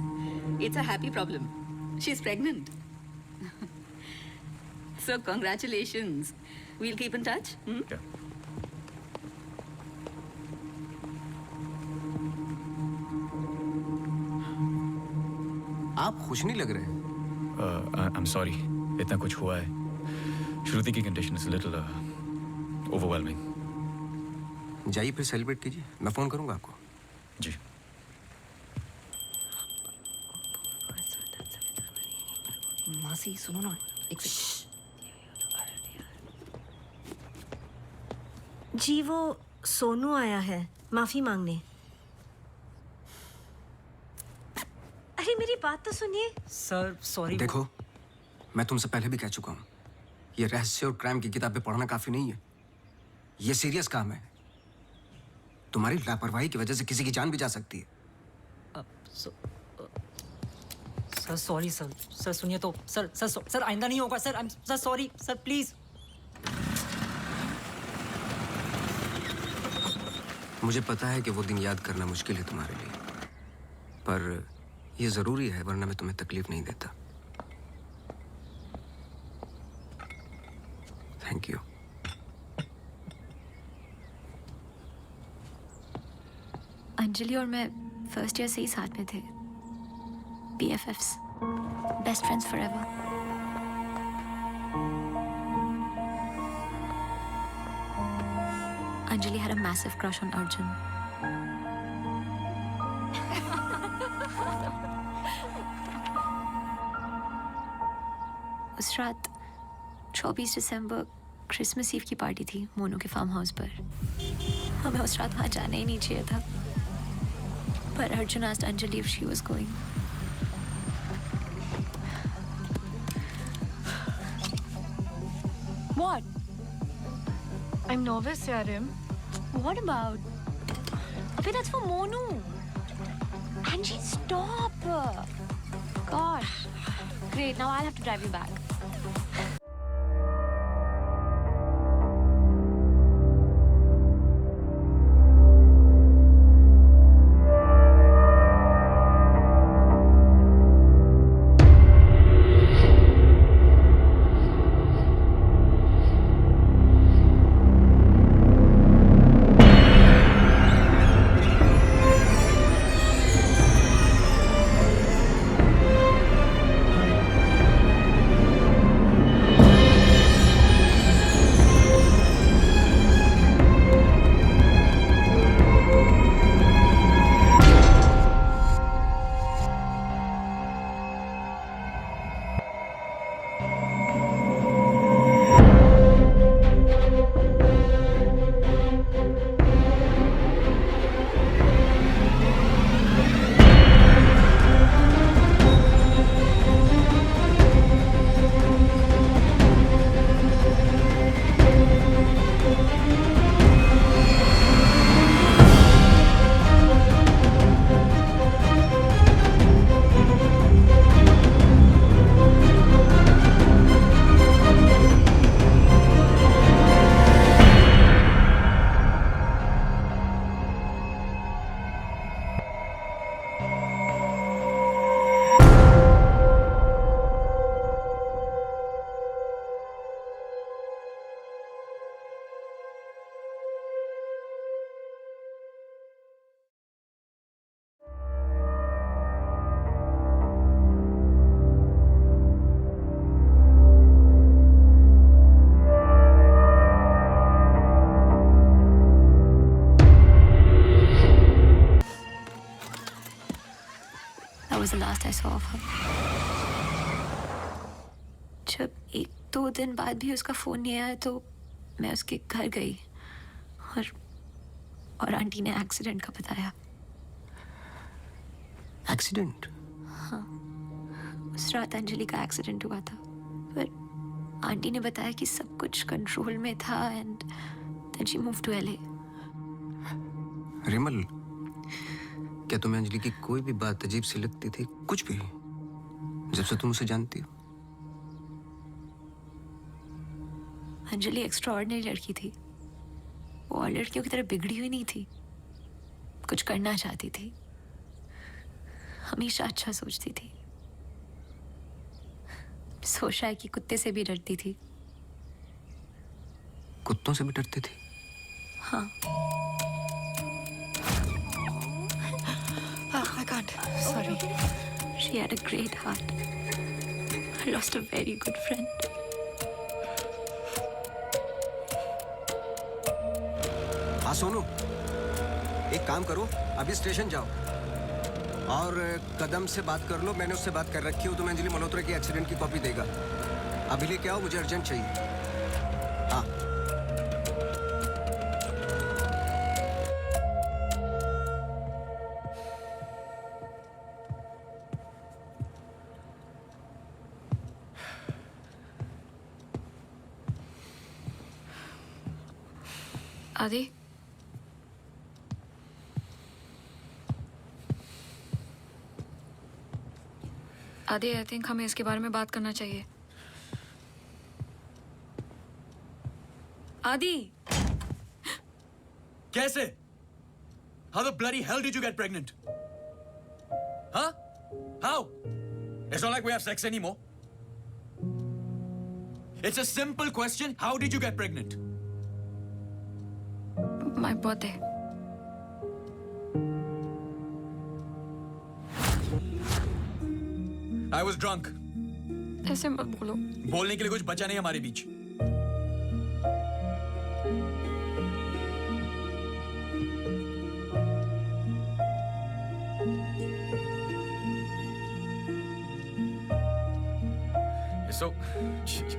Speaker 19: it's a happy problem. She is pregnant. So congratulations. We'll keep in touch.
Speaker 4: आप खुश नहीं लग रहे।
Speaker 17: I'm sorry, इतना कुछ हुआ है। श्रुति की कंडीशन इज लिटिल ओवरवेलमिंग।
Speaker 4: जाइए फिर सेलिब्रेट कीजिए, मैं फोन करूंगा आपको।
Speaker 17: जी।
Speaker 12: मासी सुनो ना, एक जी, वो सोनू आया है माफी मांगने। अरे मेरी बात तो सुनिए सर। सॉरी।
Speaker 4: देखो, मैं तुमसे पहले भी कह चुका हूँ, ये रहस्य और क्राइम की किताबें पढ़ना काफी नहीं है। ये सीरियस काम है। तुम्हारी लापरवाही की वजह से किसी की जान भी जा सकती है।
Speaker 12: Sir sorry sir. सर सुनिए तो सर। सर आइंदा नहीं होगा sir. Sir sorry sir, please.
Speaker 4: मुझे पता है कि वो दिन याद करना मुश्किल है तुम्हारे लिए, पर ये जरूरी है, वरना मैं तुम्हें तकलीफ नहीं देता। Thank you.
Speaker 11: अंजलि और मैं फर्स्ट ईयर से ही साथ में थे। BFFs, best friends forever. Anjali had a massive crush on Arjun. उस रात 24 दिसंबर क्रिसमस ईव की पार्टी थी मोनू के फार्म हाउस पर। हमें उस रात वहाँ जाना ही नहीं चाहिए था, पर Arjun asked Anjali if she was going.
Speaker 3: What?
Speaker 6: I'm nervous, Yarim.
Speaker 3: What about? Okay, that's for Monu. Angie, stop. Gosh. Great, now I'll have to drive you back. I saw of her. जब 1-2 दिन बाद भी उसका phone नहीं आया तो मैं उसके घर गई और आंटी ने एक्सीडेंट का बताया।
Speaker 4: एक्सीडेंट?
Speaker 3: हाँ, उस रात अंजलि का एक्सीडेंट हुआ था, पर आंटी ने बताया कि सब कुछ कंट्रोल में था and then she move to LA।
Speaker 4: Rimal, क्या तुम्हें अंजलि की कोई भी बात अजीब सी लगती थी? कुछ भी, जब से तुम उसे जानती हो?
Speaker 3: अंजलि एक्स्ट्राऑर्डिनरी लड़की थी। वो और लड़कियों की तरह बिगड़ी हुई नहीं थी। कुछ करना चाहती थी, हमेशा अच्छा सोचती थी। सोचा है कि कुत्ते से भी डरती थी।
Speaker 4: कुत्तों से भी डरती थी?
Speaker 3: हाँ। I can't. Sorry. She had a great heart. I lost a very good friend.
Speaker 4: हाँ सोनू, एक काम करो, अभी स्टेशन जाओ और कदम से बात कर लो। मैंने उससे बात कर रखी है, तुम्हें अंजलि मल्होत्रा की एक्सीडेंट की कॉपी देगा। अभी लेके आओ, मुझे अर्जेंट चाहिए। हाँ।
Speaker 11: आदि, आदि, आई थिंक हमें इसके बारे में बात करना चाहिए। आदि,
Speaker 2: कैसे? How the bloody hell did you get pregnant? Huh? How? It's not like we have sex anymore. It's a simple question. How did you get pregnant?
Speaker 11: My birthday.
Speaker 2: I was drunk.
Speaker 11: ऐसे मत बोलो।
Speaker 2: बोलने के लिए कुछ बचा नहीं हमारे बीच।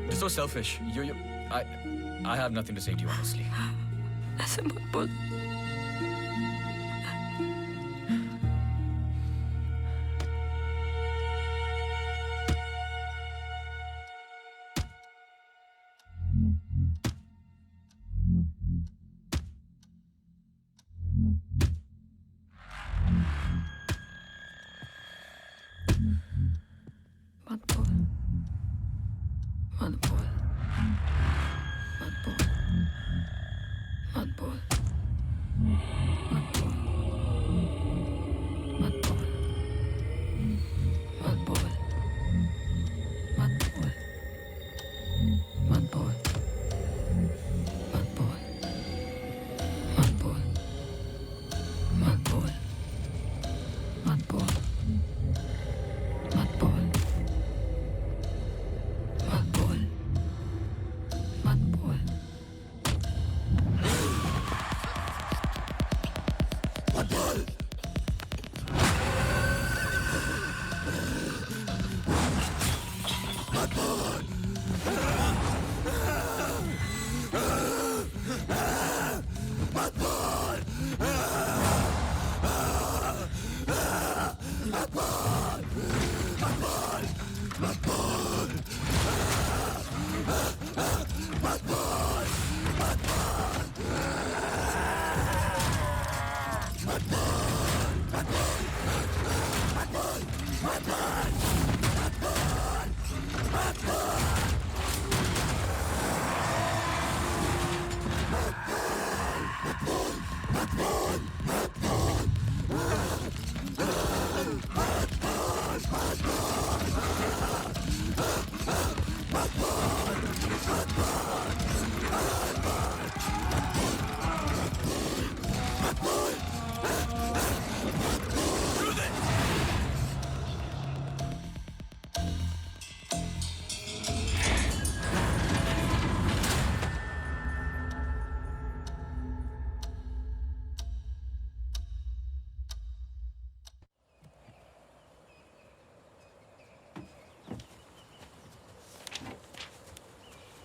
Speaker 17: You're so selfish. I have nothing to say to you, honestly.
Speaker 11: ऐसे मत बोल।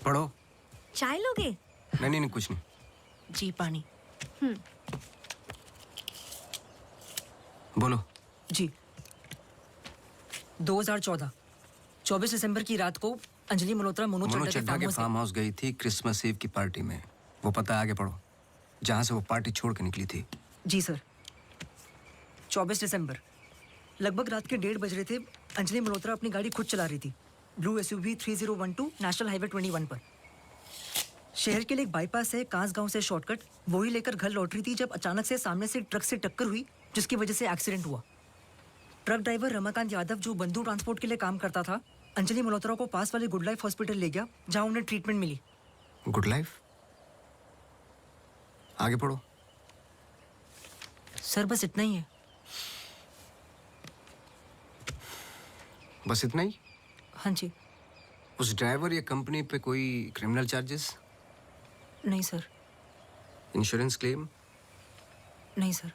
Speaker 4: पढ़ो।
Speaker 12: चाय लोगे?
Speaker 4: नहीं नहीं नहीं, कुछ नहीं।
Speaker 12: जी पानी।
Speaker 4: बोलो।
Speaker 12: जी 2014 24 दिसंबर की रात को अंजलि मल्होत्रा मोनू
Speaker 4: मोनू
Speaker 12: चड्ढा
Speaker 4: चड्ढा के फार्म हाउस गई थी क्रिसमस ईव की पार्टी में। वो पता है, आगे पढ़ो। जहां से वो पार्टी छोड़ के निकली थी।
Speaker 12: जी सर 24 दिसंबर लगभग रात के 1:30 बज रहे थे। अंजलि मल्होत्रा अपनी गाड़ी खुद चला रही थी ब्लू SUV 3012 नेशनल हाईवे 21 पर। शहर के लिए एक बाईपास है कांस गांव से शॉर्टकट, वही लेकर घर लौट रही थी जब अचानक से सामने से ट्रक से टक्कर हुई जिसकी वजह से एक्सीडेंट हुआ। ट्रक ड्राइवर रमाकांत यादव जो बंधु ट्रांसपोर्ट के लिए काम करता था, अंजलि मल्होत्रा को पास वाले गुड लाइफ हॉस्पिटल ले गया जहां उन्हें ट्रीटमेंट मिली।
Speaker 4: Good life? आगे पढ़ो।
Speaker 12: सर बस इतना ही है।
Speaker 4: बस इतना ही?
Speaker 12: हाँ जी।
Speaker 4: उस ड्राइवर या कंपनी पे कोई क्रिमिनल चार्जेस?
Speaker 12: नहीं सर।
Speaker 4: Insurance claim?
Speaker 12: नहीं सर।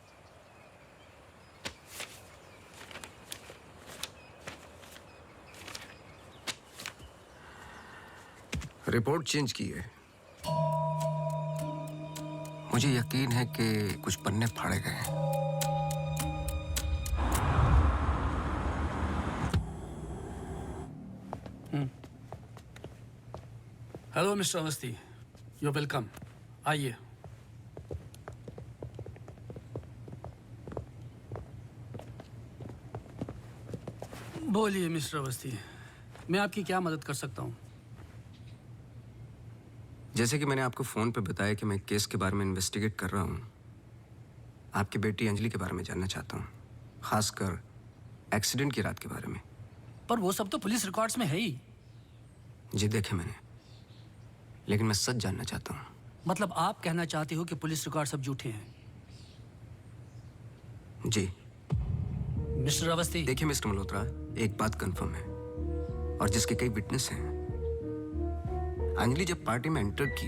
Speaker 4: रिपोर्ट चेंज की है। मुझे यकीन है कि कुछ पन्ने फाड़े गए हैं।
Speaker 20: Hello mister Awasthi, you welcome. आइए। बोलिए मिस्टर अवस्थी, मैं आपकी क्या मदद कर सकता हूँ?
Speaker 4: जैसे कि मैंने आपको फोन पे बताया कि मैं केस के बारे में इन्वेस्टिगेट कर रहा हूँ। आपकी बेटी अंजलि के बारे में जानना चाहता हूँ, खासकर एक्सीडेंट की रात के बारे में।
Speaker 20: पर वो सब तो पुलिस रिकॉर्ड्स में है ही।
Speaker 4: जी देखे मैंने, लेकिन मैं सच जानना चाहता हूँ।
Speaker 20: मतलब आप कहना चाहते हो कि पुलिस रिकॉर्ड सब झूठे हैं?
Speaker 4: जी
Speaker 20: मिस्टर अवस्थी।
Speaker 4: देखिए मिस्टर मल्होत्रा, एक बात कंफर्म है और जिसके कई विटनेस हैं। अंजलि जब पार्टी में एंटर की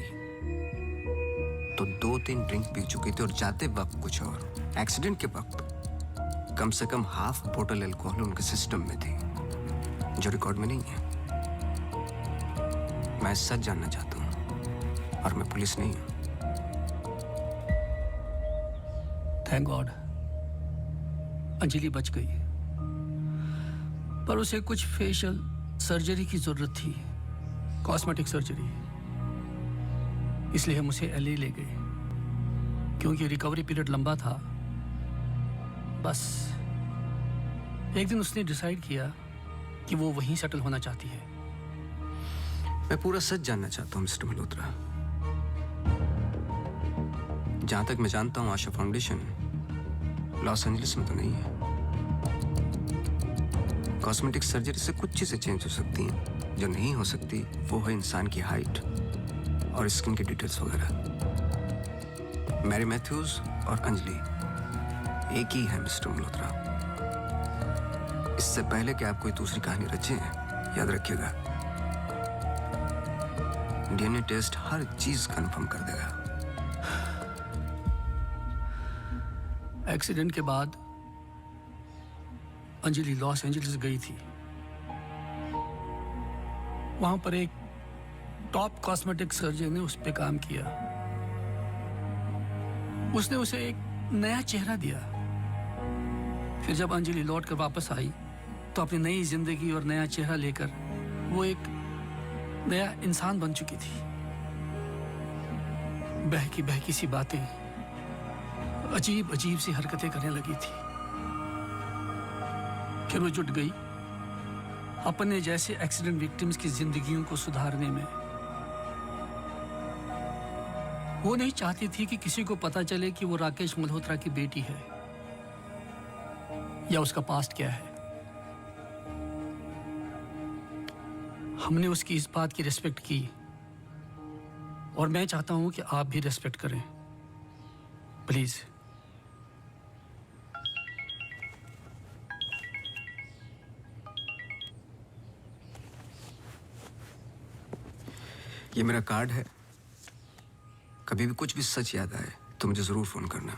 Speaker 4: तो 2-3 ड्रिंक पी चुकी थी और जाते वक्त कुछ और। एक्सीडेंट के वक्त कम से कम हाफ बोतल अल्कोहल उनके सिस्टम में थी, जो रिकॉर्ड में नहीं है। मैं सच जानना चाहता हूं और मैं पुलिस नहीं हूं।
Speaker 20: थैंक गॉड अंजलि बच गई, पर उसे कुछ फेशियल सर्जरी की जरूरत थी, कॉस्मेटिक सर्जरी। इसलिए हम उसे LA ले गए क्योंकि रिकवरी पीरियड लंबा था। बस एक दिन उसने डिसाइड किया कि वो वहीं सेटल होना चाहती है।
Speaker 4: मैं पूरा सच जानना चाहता हूं मिस्टर मल्होत्रा। जहां तक मैं जानता हूं आशा फाउंडेशन लॉस एंजलिस में तो नहीं है। कॉस्मेटिक सर्जरी से कुछ चीजें चेंज हो सकती हैं, जो नहीं हो सकती वो है इंसान की हाइट और स्किन की डिटेल्स वगैरह। मैरी मैथ्यूज और अंजलि एक ही है मिस्टर मल्होत्रा। इससे पहले कि आप कोई दूसरी कहानी रचें, याद रखिएगा DNA टेस्ट हर चीज कंफर्म कर देगा।
Speaker 20: एक्सीडेंट के बाद अंजलि लॉस एंजलिस गई थी। वहां पर एक टॉप कॉस्मेटिक सर्जन ने उस पर काम किया। उसने उसे एक नया चेहरा दिया। फिर जब अंजलि लौट कर वापस आई तो अपनी नई जिंदगी और नया चेहरा लेकर वो एक नया इंसान बन चुकी थी। बहकी सी बातें, अजीब अजीब सी हरकतें करने लगी थी। फिर वो जुट गई अपने जैसे एक्सीडेंट विक्टिम्स की जिंदगियों को सुधारने में। वो नहीं चाहती थी कि किसी को पता चले कि वो राकेश मल्होत्रा की बेटी है या उसका पास्ट क्या है। हमने उसकी इस बात की रिस्पेक्ट की और मैं चाहता हूं कि आप भी रिस्पेक्ट करें, प्लीज।
Speaker 4: ये मेरा कार्ड है। कभी भी कुछ भी सच याद आए तो मुझे जरूर फोन करना।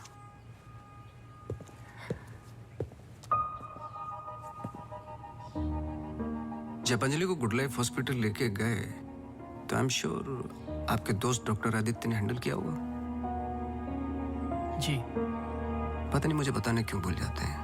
Speaker 4: जब अंजलि को गुड लाइफ हॉस्पिटल लेके गए तो आई एम श्योर आपके दोस्त डॉक्टर आदित्य ने हैंडल किया होगा।
Speaker 20: जी।
Speaker 4: पता नहीं मुझे बताने क्यों भूल जाते हैं।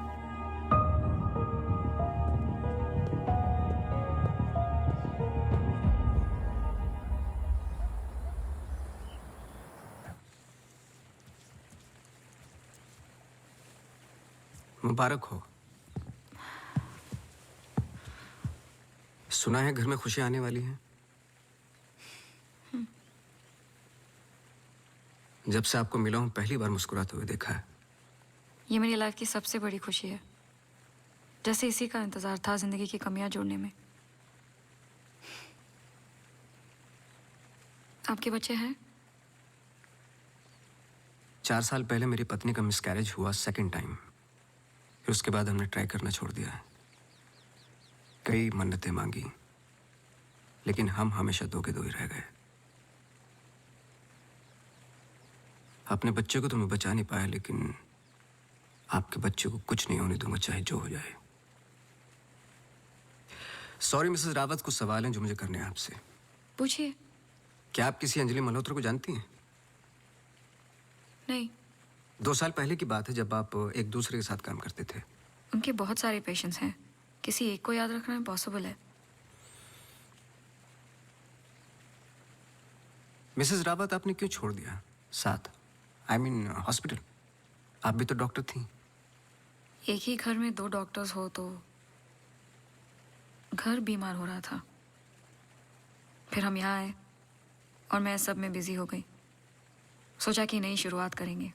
Speaker 4: मुबारक हो। सुना है घर में खुशियां आने वाली हैं। जब से आपको मिला हूं पहली बार मुस्कुराते हुए देखा है।
Speaker 11: ये मेरी लाइफ की सबसे बड़ी खुशी है। जैसे इसी का इंतजार था जिंदगी की कमियां जोड़ने में। आपके बच्चे हैं?
Speaker 4: 4 साल पहले मेरी पत्नी का मिसकैरेज हुआ सेकंड टाइम। फिर उसके बाद हमने ट्राई करना छोड़ दिया है। कई मन्नतें मांगी, लेकिन हम हमेशा दो के दो ही रह गए। अपने बच्चे को तो मैं बचा नहीं पाया, लेकिन आपके बच्चे को कुछ नहीं होने दूंगा, चाहे जो हो जाए। सॉरी मिसेस रावत, कुछ सवाल हैं जो मुझे करने हैं आपसे।
Speaker 11: पूछिए।
Speaker 4: क्या आप किसी अंजलि मल्होत्रा को जानती हैं?
Speaker 11: नहीं।
Speaker 4: 2 साल पहले की बात है जब आप एक दूसरे के साथ काम करते थे।
Speaker 11: उनके बहुत सारे पेशेंट्स हैं, किसी एक को याद रखना इम्पॉसिबल है।
Speaker 4: मिसेस रावत, आपने क्यों छोड़ दिया साथ? I mean hospital. आप भी तो डॉक्टर थी।
Speaker 11: एक ही घर में 2 डॉक्टर्स हो तो घर बीमार हो रहा था। फिर हम यहाँ आए और मैं सब में बिजी हो गई। सोचा कि नई शुरुआत करेंगे,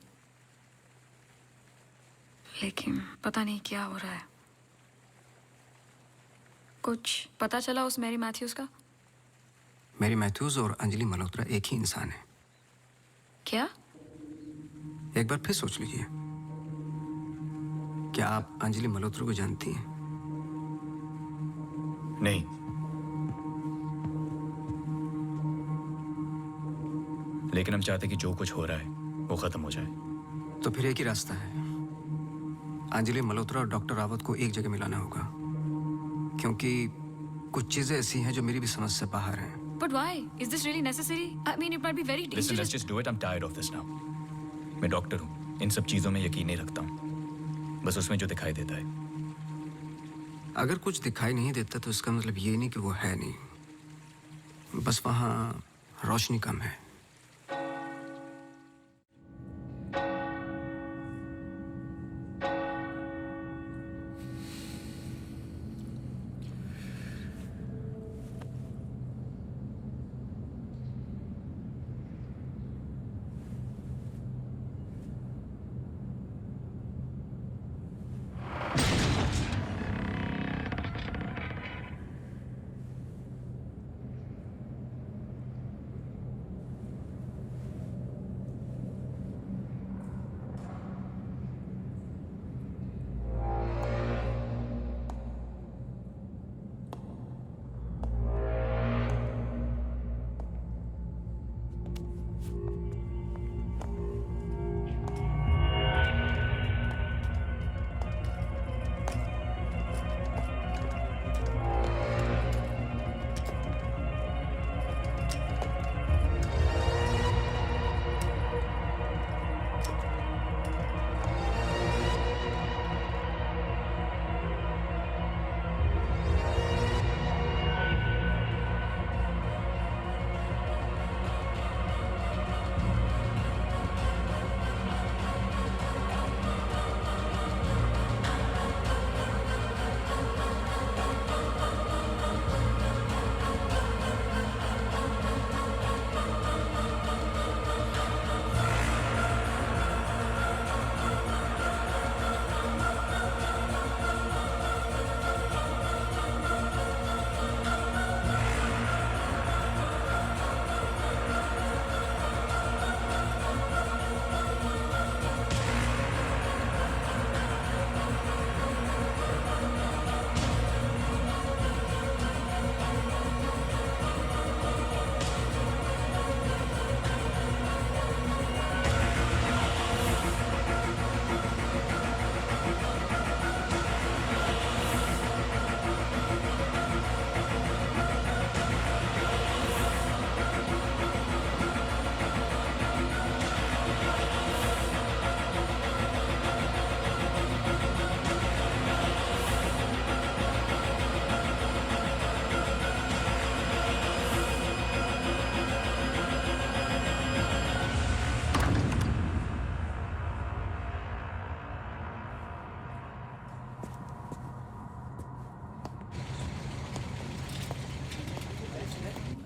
Speaker 11: लेकिन पता नहीं क्या हो रहा है। कुछ पता चला उस मैरी मैथ्यूज का?
Speaker 4: मैरी मैथ्यूज और अंजलि मल्होत्रा एक ही इंसान है।
Speaker 11: क्या?
Speaker 4: एक बार फिर सोच लीजिए। क्या आप अंजलि मल्होत्रा को जानती हैं?
Speaker 17: नहीं। लेकिन हम चाहते कि जो कुछ हो रहा है वो खत्म हो जाए।
Speaker 4: तो फिर एक ही रास्ता है। अंजलि मल्होत्रा और डॉक्टर रावत को एक जगह मिलाना होगा, क्योंकि कुछ चीजें ऐसी हैं जो मेरी भी समझ से बाहर हैं।
Speaker 11: But why? Is this really necessary? I mean, it might be very dangerous.
Speaker 17: Listen, let's just do it. I'm tired of this now. मैं डॉक्टर हूँ, इन सब चीजों में यकीन नहीं रखता हूँ, बस उसमें जो दिखाई देता है।
Speaker 4: अगर कुछ दिखाई नहीं देता तो इसका मतलब ये नहीं कि वो है नहीं, बस वहाँ रोशनी कम है।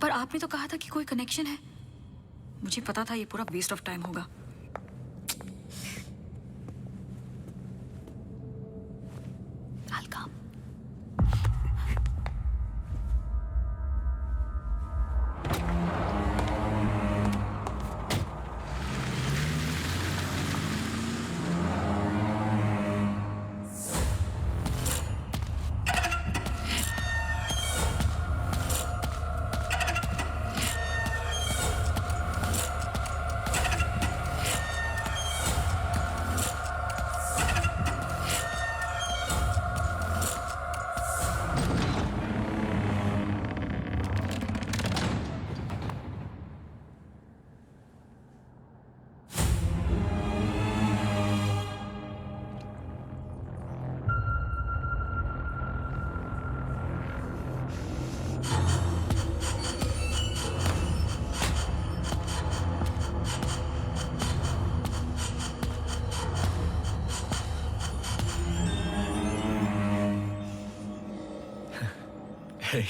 Speaker 11: पर आपने तो कहा था कि कोई कनेक्शन है। मुझे पता था ये पूरा वेस्ट ऑफ टाइम होगा। I'll come.
Speaker 17: Hey.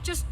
Speaker 11: Just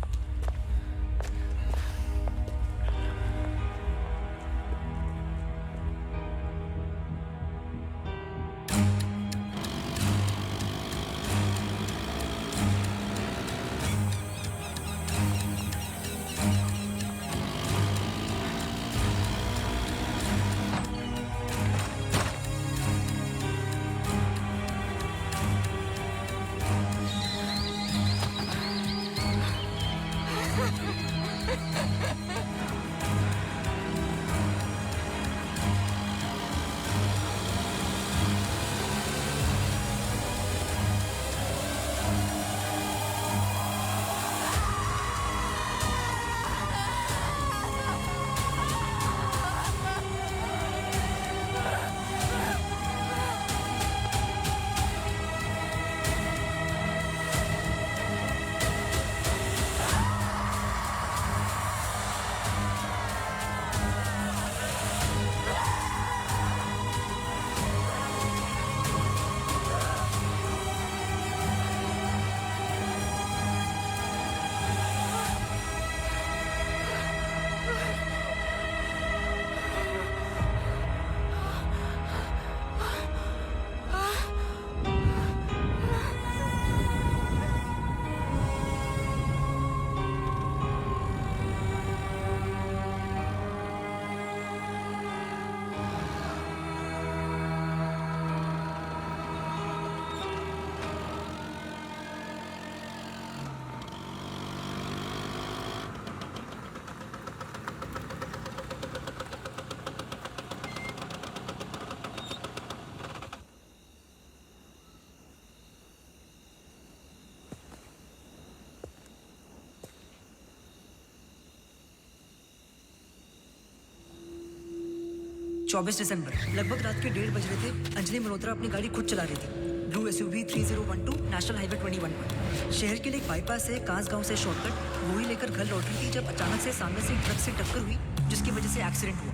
Speaker 12: दिसंबर लगभग रात के 1:30 बज रहे थे। अंजलि मल्होत्रा अपनी गाड़ी खुद चला रही थी। ब्लू SUV 3012 नेशनल हाईवे 21 पर। शहर के लिए एक बाईपास है कांसगांव से शॉर्टकट वही लेकर घर लौट रही थी जब अचानक से सामने से ट्रक से टक्कर हुई जिसकी वजह से एक्सीडेंट हुआ।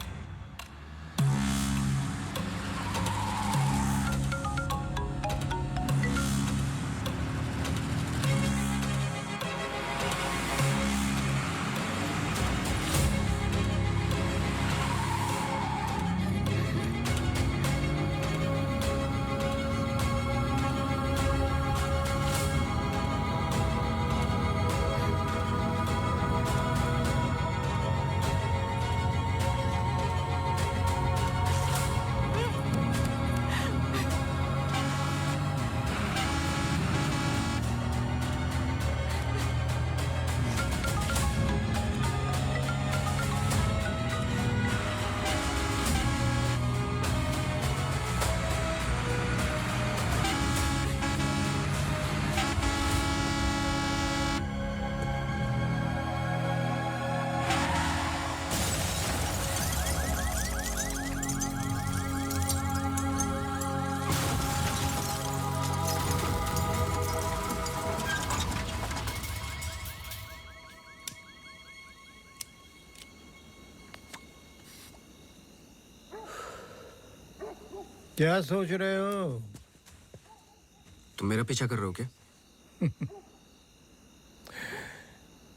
Speaker 8: क्या सोच रहे हो?
Speaker 4: तुम मेरा पीछा कर रहे हो क्या?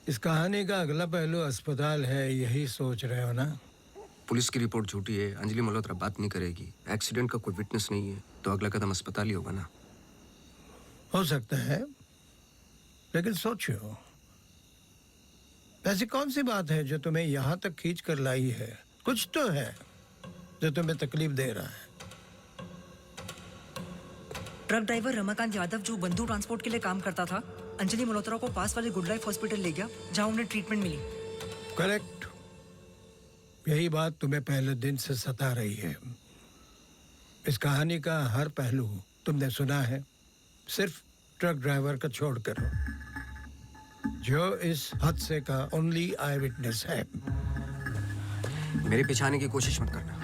Speaker 8: इस कहानी का अगला पहलू अस्पताल है, यही सोच रहे हो ना?
Speaker 4: पुलिस की रिपोर्ट झूठी है, अंजलि मल्होत्रा बात नहीं करेगी, एक्सीडेंट का कोई विटनेस नहीं है, तो अगला कदम अस्पताल ही होगा ना।
Speaker 8: हो सकता है, लेकिन सोचो, ऐसी कौन सी बात है जो तुम्हें यहां तक खींच कर लाई है? कुछ तो है जो तुम्हें तकलीफ दे रहा है।
Speaker 12: ट्रक ड्राइवर रमाकांत यादव जो बंधु ट्रांसपोर्ट के लिए काम करता था, अंजलि मल्होत्रा को पास वाले गुड लाइफ हॉस्पिटल ले गया जहां उन्हें ट्रीटमेंट मिली।
Speaker 8: करेक्ट, यही बात तुम्हें पहले दिन से सता रही है। इस कहानी का हर पहलू तुमने सुना है, सिर्फ ट्रक ड्राइवर का छोड़कर, जो इस हादसे का ओनली आई विटनेस है।
Speaker 4: मेरे पीछे आने की कोशिश मत करना।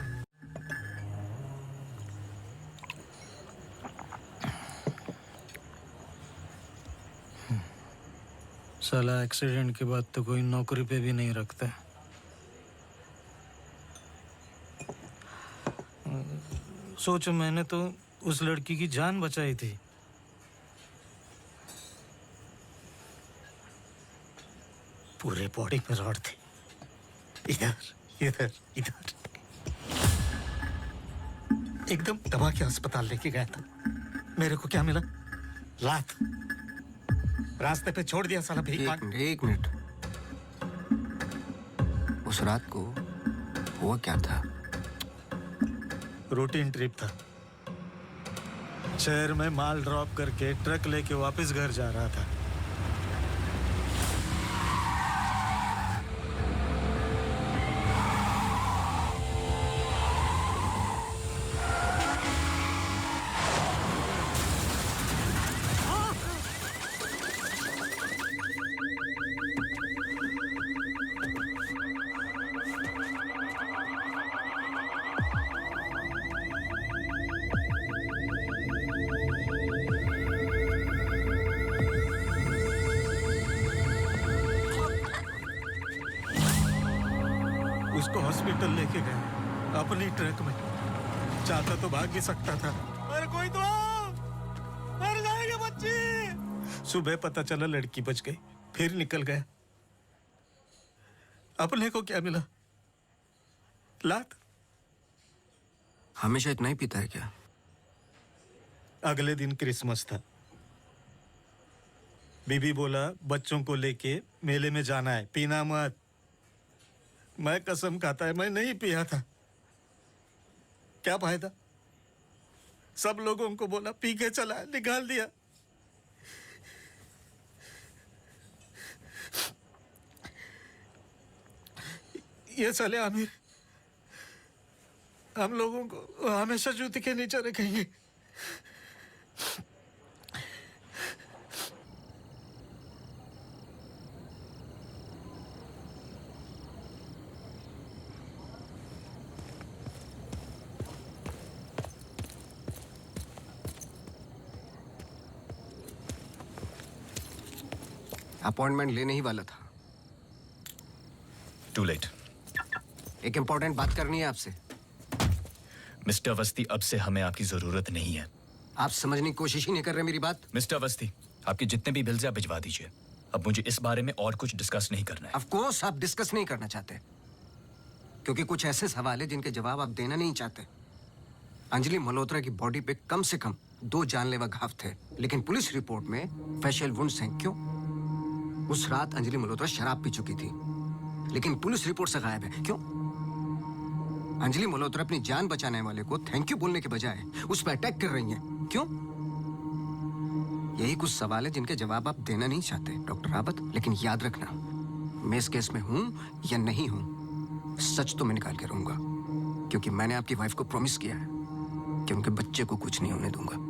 Speaker 21: साला एक्सीडेंट के बाद तो कोई नौकरी पे भी नहीं रखता। सोचो, मैंने तो उस लड़की की जान बचाई थी। पूरे बॉडी में रॉड थे, इधर इधर इधर। एकदम दबा के अस्पताल लेके गया था। मेरे को क्या मिला? लात। रास्ते पे छोड़ दिया साला भीख मांग।
Speaker 4: एक मिनट, उस रात को हुआ क्या था?
Speaker 21: रूटीन ट्रिप था। शहर में माल ड्रॉप करके ट्रक लेके वापस घर जा रहा था। उसको हॉस्पिटल लेके गए अपनी ट्रक में। चाहता तो भाग भी सकता था। अरे कोई तो आओ! मर जाएगी बच्ची। सुबह पता चला लड़की बच गई, फिर निकल गया। अपने को क्या मिला? लात।
Speaker 4: हमेशा इतना ही पीता है क्या?
Speaker 21: अगले दिन क्रिसमस था। बीबी बोला बच्चों को लेके मेले में जाना है, पीना मत। मैं कसम खाता है मैं नहीं पिया था। क्या फायदा? सब लोगों को बोला पी के चला, निकाल दिया। ये साले आमिर हम लोगों को हमेशा जूते के नीचे रखेंगे।
Speaker 4: अपॉइंटमेंट लेने ही वाला था।
Speaker 17: To late.
Speaker 4: एक इंपॉर्टेंट बात करनी है आपसे।
Speaker 17: मिस्टर अवस्थी, अब से हमें आपकी जरूरत नहीं है।
Speaker 4: आप समझने की कोशिश ही नहीं कर रहे मेरी बात।
Speaker 17: मिस्टर अवस्थी, आपके जितने भी बिल्स आप भिजवा दीजिए। अब मुझे इस बारे में और कुछ डिस्कस नहीं करना है।
Speaker 4: ऑफ कोर्स आप डिस्कस नहीं करना चाहते, क्योंकि कुछ ऐसे सवाल है जिनके जवाब आप देना नहीं चाहते। अंजलि मल्होत्रा की बॉडी पे कम से कम 2 जानलेवा घाव थे, लेकिन पुलिस रिपोर्ट में फेशियल वुंड्स हैं। क्यों? उस रात अंजलि मल्होत्रा शराब पी चुकी थी, लेकिन पुलिस रिपोर्ट से गायब है। क्यों? अंजलि मल्होत्रा अपनी जान बचाने वाले को थैंक यू बोलने के बजाय उस पर अटैक कर रही हैं। क्यों? यही कुछ सवाल है जिनके जवाब आप देना नहीं चाहते डॉक्टर रावत। लेकिन याद रखना, मैं इस केस में हूं या नहीं हूं, सच तो मैं निकाल के रहूंगा, क्योंकि मैंने आपकी वाइफ को प्रॉमिस किया है कि उनके बच्चे को कुछ नहीं होने दूंगा।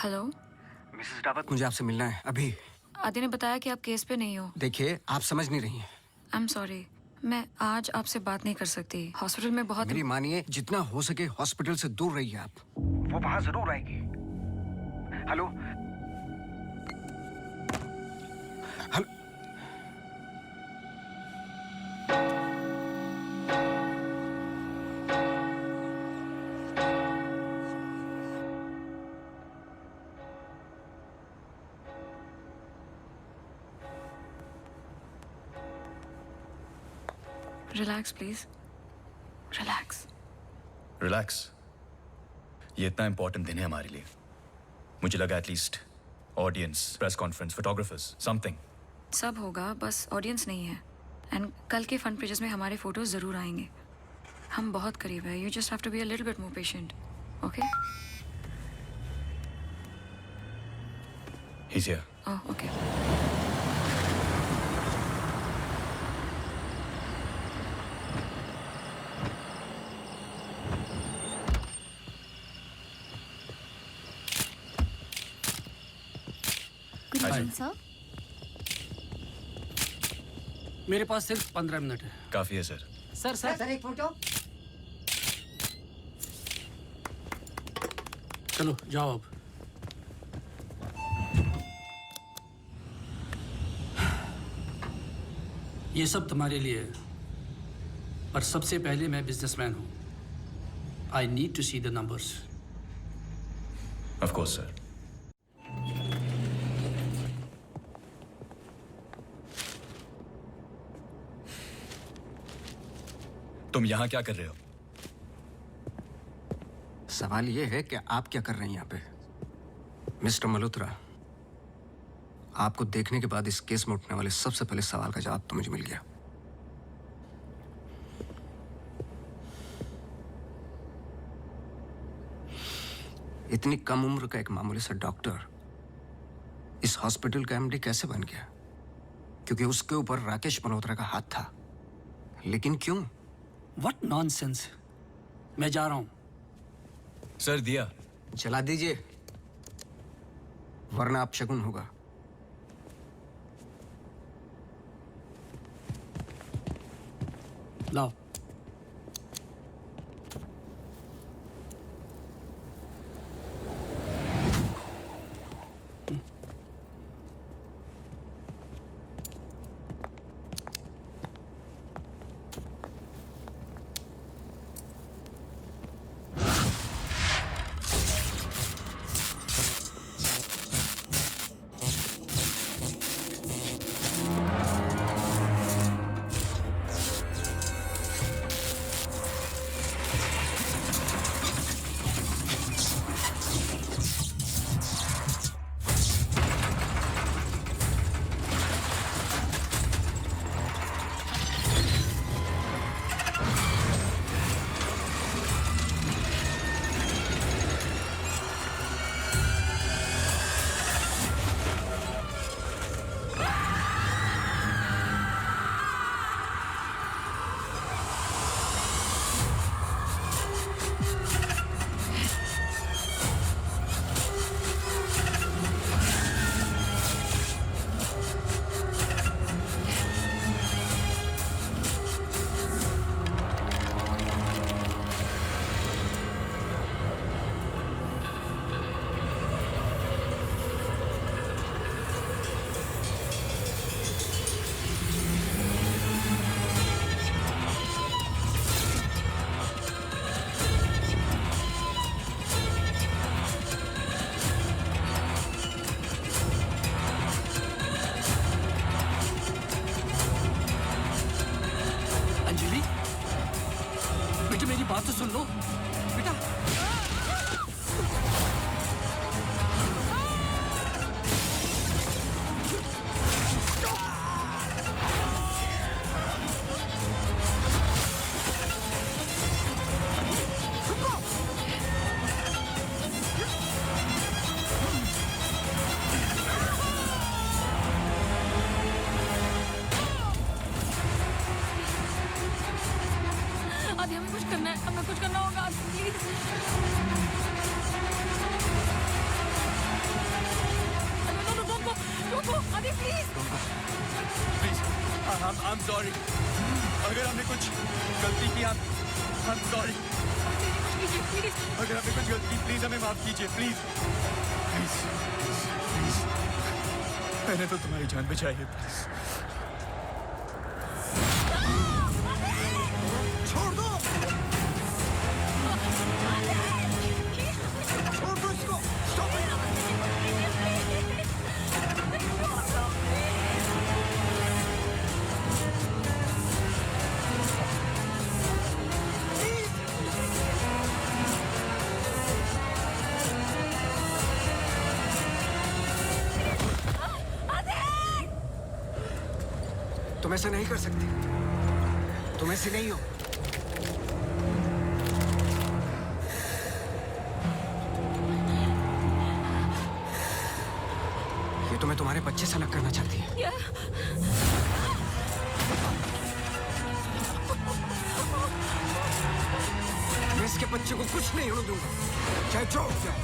Speaker 11: हेलो
Speaker 4: मिसेस रावत, मुझे आपसे मिलना है अभी।
Speaker 11: आदि ने बताया कि आप केस पे नहीं हो।
Speaker 4: देखिए, आप समझ नहीं रही हैं।
Speaker 11: आई एम सॉरी, मैं आज आपसे बात नहीं कर सकती। हॉस्पिटल में बहुत
Speaker 4: मेरी मानिए, जितना हो सके हॉस्पिटल से दूर रहिए आप। वो वहां जरूर आएगी। Hello hello.
Speaker 11: Relax please, relax.
Speaker 17: Relax? ये इतना इंपॉर्टेंट दिन है हमारे लिए। मुझे लगा at least audience, press conference, photographers, something.
Speaker 11: सब होगा, बस ऑडियंस नहीं है। एंड कल के फ्रंट पेजेस में हमारे फोटोज जरूर आएंगे। हम बहुत करीब है। You just have to be a little bit more patient, okay?
Speaker 17: He's here.
Speaker 11: Oh, okay.
Speaker 5: Good evening sir.
Speaker 20: मेरे पास सिर्फ 15 मिनट है।
Speaker 17: काफी है सर।
Speaker 20: सर
Speaker 12: एक फोटो।
Speaker 20: चलो जाओ अब। ये सब तुम्हारे लिए है, पर सबसे पहले मैं बिजनेसमैन हूं। I need to see the numbers.
Speaker 17: Of course sir. तुम यहां क्या कर रहे हो?
Speaker 4: सवाल ये है कि आप क्या कर रहे हैं यहाँ पे। मिस्टर मल्होत्रा, आपको देखने के बाद इस केस में उठने वाले सबसे पहले सवाल का जवाब तो मुझे मिल गया। इतनी कम उम्र का एक मामूली सा डॉक्टर इस हॉस्पिटल का एमडी कैसे बन गया? क्योंकि उसके ऊपर राकेश मल्होत्रा का हाथ था। लेकिन क्यों?
Speaker 20: What nonsense. मैं जा रहा हूं।
Speaker 17: सर दिया
Speaker 4: चला दीजिए, वरना आप शगुन होगा।
Speaker 20: लाओ।
Speaker 2: I'm sorry. अगर हमने कुछ गलती की, I'm sorry. अगर हमने कुछ गलती की, प्लीज हमें माफ कीजिए, प्लीज. प्लीज. मैंने तो तुम्हारी जान बचाई है, प्लीज.
Speaker 8: छोड़ दो, छोड़ दो इसको. Stop it.
Speaker 4: तुम ऐसा नहीं कर सकती. तुम ऐसी नहीं हो. ये तुम्हें तुम्हारे बच्चे से अलग करना चाहती है. मैं इसके बच्चे को कुछ नहीं होने दूंगा, चाहे जो हो जाए.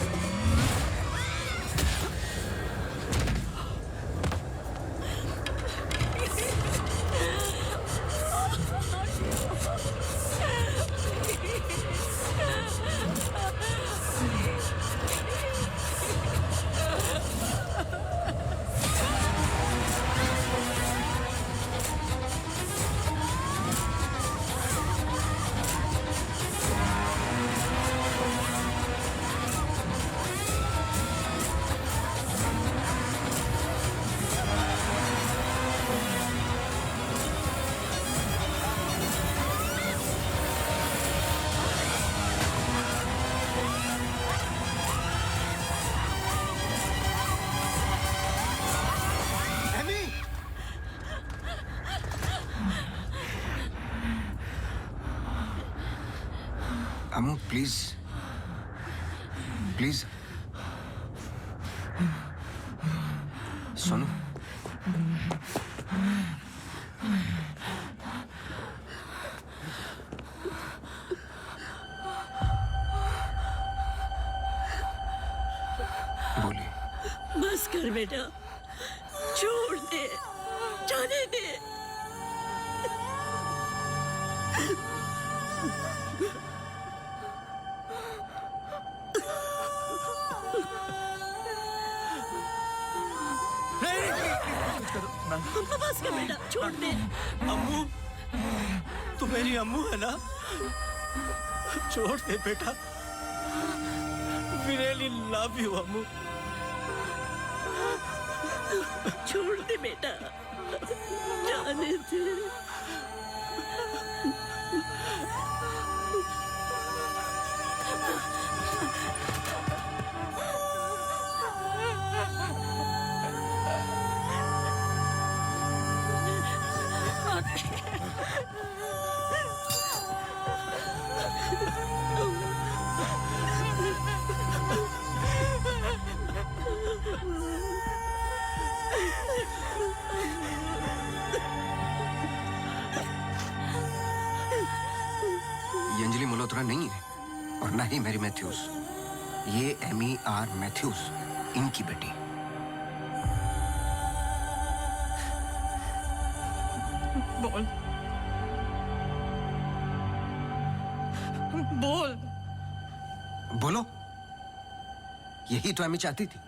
Speaker 4: अम्मू प्लीज, प्लीज सुनो. बोलिए.
Speaker 19: बस कर बेटा, छोड़ दे, जाने दे. बस कर बेटा, छोड़ दे.
Speaker 2: अम्मू, तू मेरी अम्मू है ना? छोड़ दे बेटा. We really love you, अम्मू.
Speaker 19: छोड़ दे बेटा, जाने दे.
Speaker 4: ये अंजलि मल्होत्रा नहीं है और ना ही मैरी मैथ्यूज. ये एमी आर मैथ्यूज, इनकी बेटी.
Speaker 6: बोल, बोल.
Speaker 4: बोलो. यही तो एमी चाहती थी.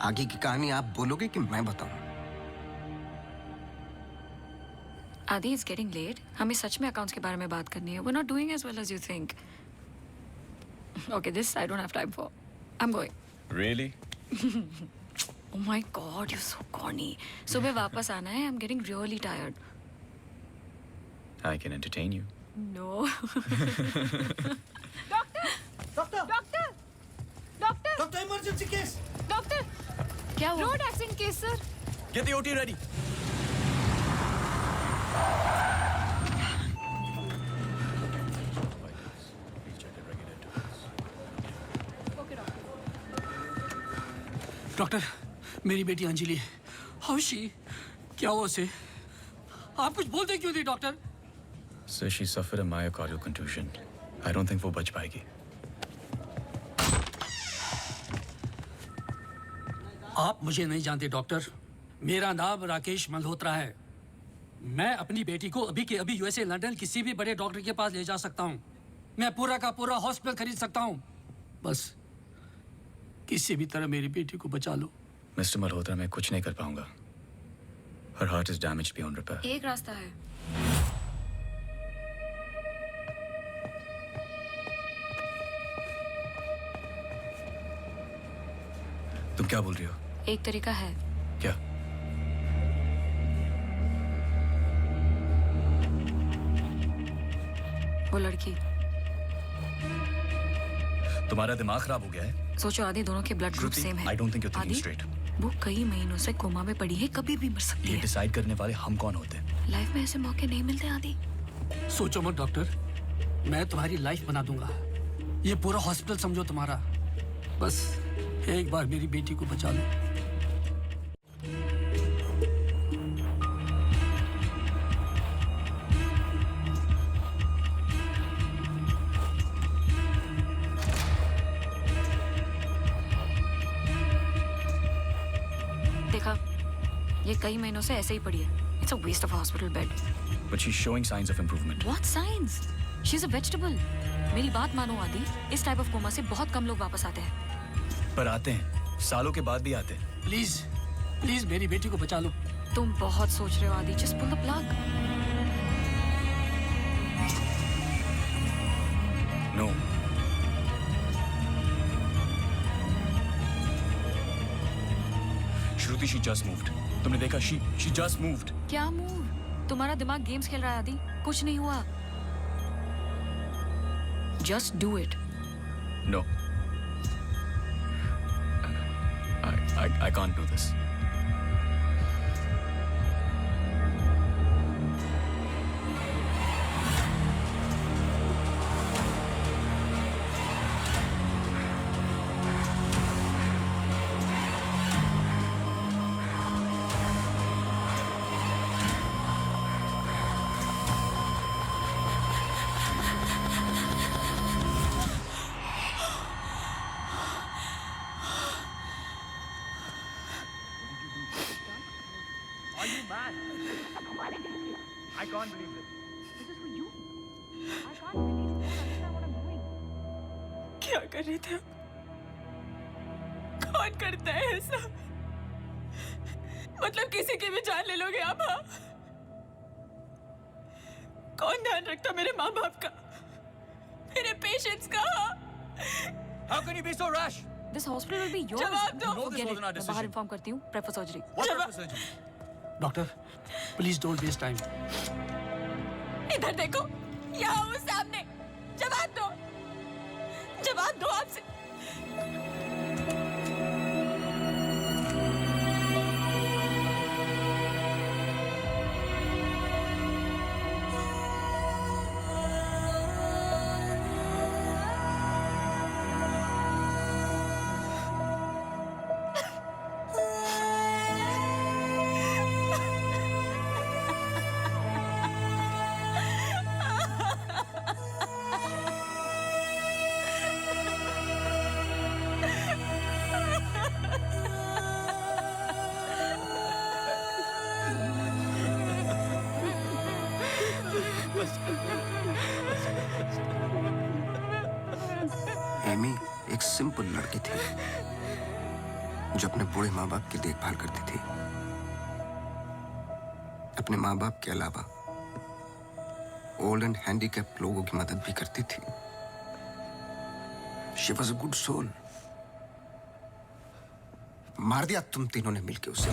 Speaker 4: आगे की कहानी आप बोलोगे कि मैं बताऊं?
Speaker 11: आदि, इट्स गेटिंग लेट. हमें सच में अकाउंट्स के बारे में बात करनी है. We are not doing as well as you think. Okay, this I don't have time for. I am going.
Speaker 17: Really?
Speaker 11: Oh my God, you're so corny. सुबह वापस आना है. I'm getting really tired.
Speaker 17: I can entertain you.
Speaker 11: No.
Speaker 8: Doctor, emergency case.
Speaker 3: Doctor,
Speaker 11: क्या हुआ?
Speaker 3: Road accident case sir.
Speaker 2: Get the OT ready.
Speaker 20: Doctor, मेरी बेटी Anjali, how she? क्या हुआ उसे? आप कुछ बोलते क्यों नहीं doctor?
Speaker 17: Sir, she suffered a myocardial contusion. I don't think वो बच पाएगी.
Speaker 20: आप मुझे नहीं जानते डॉक्टर. मेरा नाम राकेश मल्होत्रा है। मैं अपनी बेटी को अभी के अभी यूएसए लंदन किसी भी बड़े डॉक्टर के पास ले जा सकता हूँ। मैं पूरा का पूरा हॉस्पिटल खरीद सकता हूँ। बस किसी भी तरह मेरी बेटी को बचा लो।
Speaker 17: मिस्टर मल्होत्रा, मैं कुछ नहीं कर पाऊंगा। Her heart is damaged beyond repair.
Speaker 11: एक रास्ता है।
Speaker 17: तुम क्या बोल रही हो?
Speaker 11: एक तरीका है।
Speaker 17: क्या?
Speaker 11: वो लड़की।
Speaker 17: तुम्हारा दिमाग खराब हो गया है?
Speaker 11: सोचो आदि दोनों के ब्लड ग्रुप सेम है।
Speaker 17: I don't think you're thinking
Speaker 11: आदि,
Speaker 17: straight.
Speaker 11: वो कई महीनों से कोमा में पड़ी है, कभी भी मर सकती
Speaker 17: ये
Speaker 11: है।
Speaker 17: डिसाइड करने वाले हम कौन होते हैं?
Speaker 11: लाइफ में ऐसे मौके नहीं मिलते आदि।
Speaker 20: सोचो मत डॉक्टर, मैं तुम्हारी लाइफ बना दूंगा। ये पूरा हॉस्पिटल समझो तुम्हारा। बस एक बार मेरी बेटी को बचा लो।
Speaker 11: देखा, ये कई महीनों से ऐसे ही पड़ी है। It's a waste of hospital bed.
Speaker 17: But she's showing signs of improvement.
Speaker 11: What signs? She's a vegetable. मेरी बात मानो आदि, इस टाइप ऑफ कोमा से बहुत कम लोग वापस आते हैं।
Speaker 17: पर आते हैं, सालों के बाद भी आते हैं।
Speaker 20: प्लीज प्लीज मेरी बेटी को बचा लो।
Speaker 11: तुम बहुत सोच रहे हो आदि, just pull the plug.
Speaker 17: No. Shruti, she just moved. तुमने देखा? She just moved.
Speaker 11: क्या मूव? तुम्हारा दिमाग गेम्स खेल रहा है आदि, कुछ नहीं हुआ। Just do it.
Speaker 17: No. I can't do this.
Speaker 2: Are you mad? I can't believe this. This is for you. I can't believe you don't understand what I'm doing.
Speaker 1: क्या कर रहे थे? कौन करता है ऐसा? मतलब किसी की भी जान ले लोगे आप? हाँ? कौन ध्यान रखता मेरे माँ बाप का, मेरे पेशेंट्स का?
Speaker 10: How can you be so rash?
Speaker 11: This hospital will be yours.
Speaker 1: जवाब दो।
Speaker 10: No, this
Speaker 11: Get
Speaker 10: wasn't our
Speaker 11: it. मैं बाहर
Speaker 10: decision.
Speaker 11: इन्फॉर्म करती हूँ। Prep for surgery.
Speaker 10: What type of surgery?
Speaker 20: Doctor please don't waste time.
Speaker 1: इधर देखो, यहाँ वो सामने। जवाब दो, जवाब दो आपसे।
Speaker 4: एमी एक सिंपल लड़की थी जो अपने बूढ़े माँ बाप की देखभाल करती थी। अपने माँ बाप के अलावा ओल्ड एंड हैंडीकैप लोगों की मदद भी करती थी। She was a good soul. मार दिया तुम तीनों ने मिलके उसे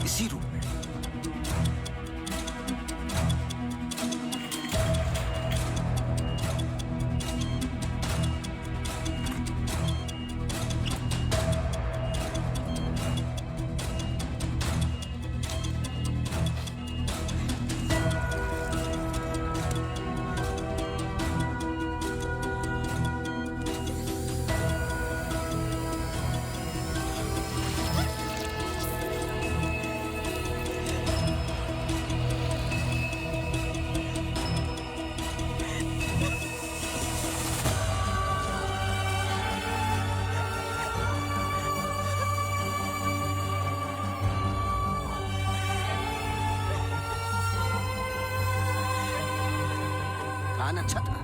Speaker 4: इसी रूम में। प्लान अच्छा था,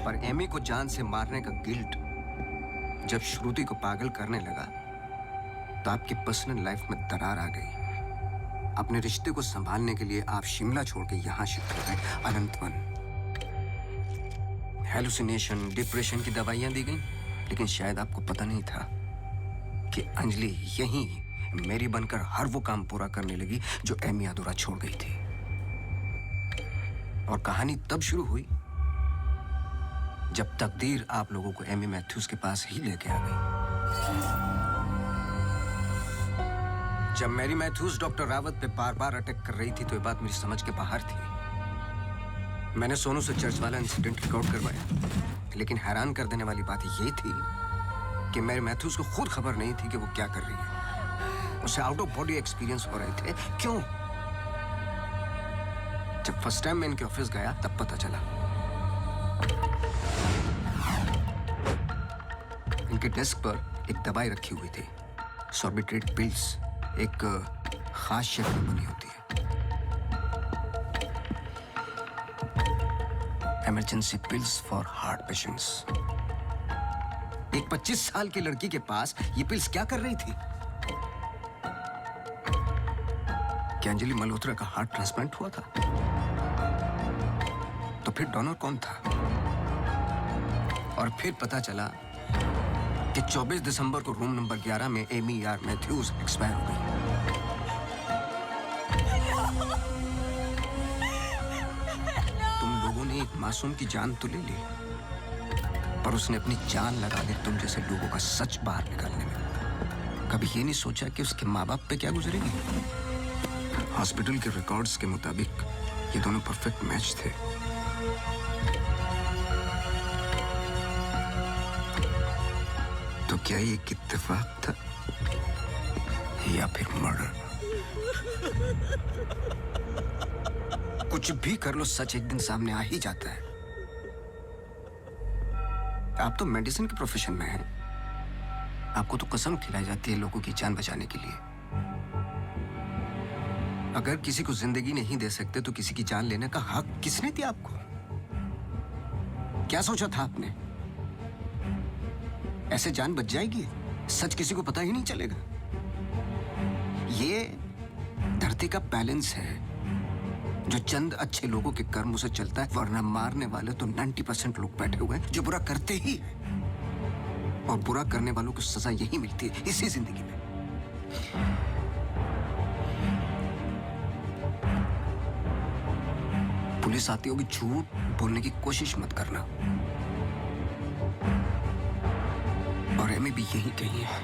Speaker 4: पर एमी को जान से मारने का गिल्ट जब श्रुति को पागल करने लगा तो आपकी पर्सनल लाइफ में दरार आ गई। अपने रिश्ते को संभालने के लिए आप शिमला छोड़ के यहां शिफ्ट हो गए, अनंतवन। हेलुसिनेशन, डिप्रेशन की दवाइयां दी गई, लेकिन शायद आपको पता नहीं था कि अंजलि यहीं मेरी बनकर हर वो काम पूरा करने लगी जो एमी अधूरा छोड़ गई थी। और कहानी तब शुरू हुई जब तकदीर आप लोगों को एमी मैथ्यूज के पास ही लेके आ गई। जब मैरी मैथ्यूज डॉक्टर रावत पे बार बार अटैक कर रही थी तो ये बात मेरी समझ के बाहर थी। मैंने सोनू से चर्च वाला इंसिडेंट रिकॉर्ड करवाया, लेकिन हैरान कर देने वाली बात ये थी कि मैरी मैथ्यूज को खुद खबर नहीं थी कि वो क्या कर रही है। उसे आउट ऑफ बॉडी एक्सपीरियंस हो रहे थे। क्यों? जब फर्स्ट टाइम मैं इनके ऑफिस गया तब पता चला। इनके डेस्क पर एक दवाई रखी हुई थी, सॉर्बिट्रेट पिल्स, एक खास शक्ल में बनी होती है। Emergency pills for heart patients. एक 25 साल की लड़की के पास ये पिल्स क्या कर रही थी? क्या अंजलि मल्होत्रा का हार्ट ट्रांसप्लांट हुआ था? तो फिर डोनर कौन था? और फिर पता चला कि 24 दिसंबर को रूम नंबर 11 में एमी आर मैथ्यूज एक्सपायर हो गई। तुम लोगों ने एक मासूम की जान तो ले ली, पर उसने अपनी जान लगा दी तुम जैसे लोगों का सच बाहर निकालने में। कभी ये नहीं सोचा कि उसके माँ बाप पे क्या गुजरेगी? हॉस्पिटल के रिकॉर्ड्स के मुताबिक ये दोनों परफेक्ट मैच थे। तो क्या ये एक इत्तेफाक था या फिर मर्डर? कुछ भी कर लो, सच एक दिन सामने आ ही जाता है। आप तो मेडिसिन के प्रोफेशन में हैं। आपको तो कसम खिलाई जाती है लोगों की जान बचाने के लिए। अगर किसी को जिंदगी नहीं दे सकते तो किसी की जान लेने का हक किसने दिया आपको? क्या सोचा था आपने? ऐसे जान बच जाएगी? सच किसी को पता ही नहीं चलेगा। ये धरती का बैलेंस है जो चंद अच्छे लोगों के कर्मों से चलता है, वरना मारने वाले तो 90% लोग बैठे हुए हैं जो बुरा करते ही हैं। और बुरा करने वालों को सजा यही मिलती है, इसी जिंदगी में। पुलिस आती होगी, झूठ बोलने की कोशिश मत करना। और एमी भी यही कही है।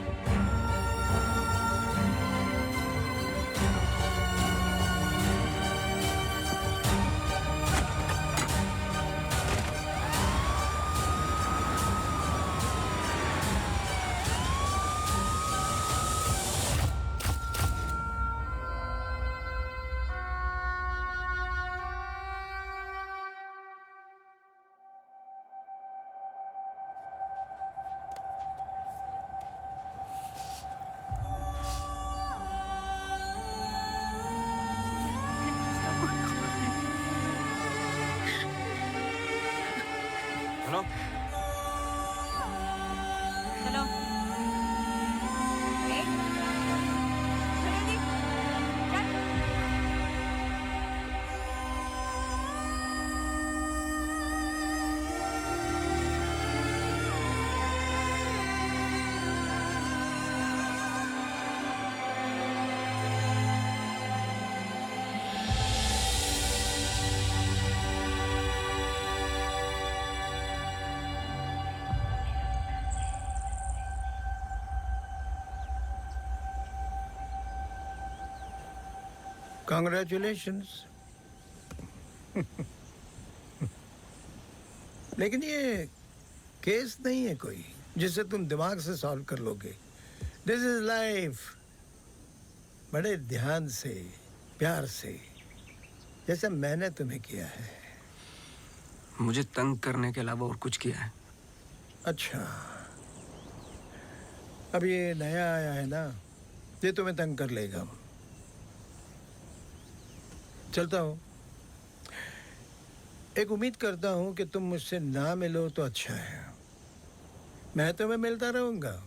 Speaker 4: Hello
Speaker 3: hello
Speaker 8: Congratulations. लेकिन ये केस नहीं है कोई जिसे तुम दिमाग से सॉल्व कर लोगे। This is life. बड़े ध्यान से, प्यार से, जैसे मैंने तुम्हें किया है।
Speaker 4: मुझे तंग करने के अलावा और कुछ किया है?
Speaker 8: अच्छा, अब ये नया आया है ना, ये तुम्हें तंग कर लेगा। चलता हूँ। एक उम्मीद करता हूं कि तुम मुझसे ना मिलो तो अच्छा है। मैं तुम्हें मिलता रहूंगा।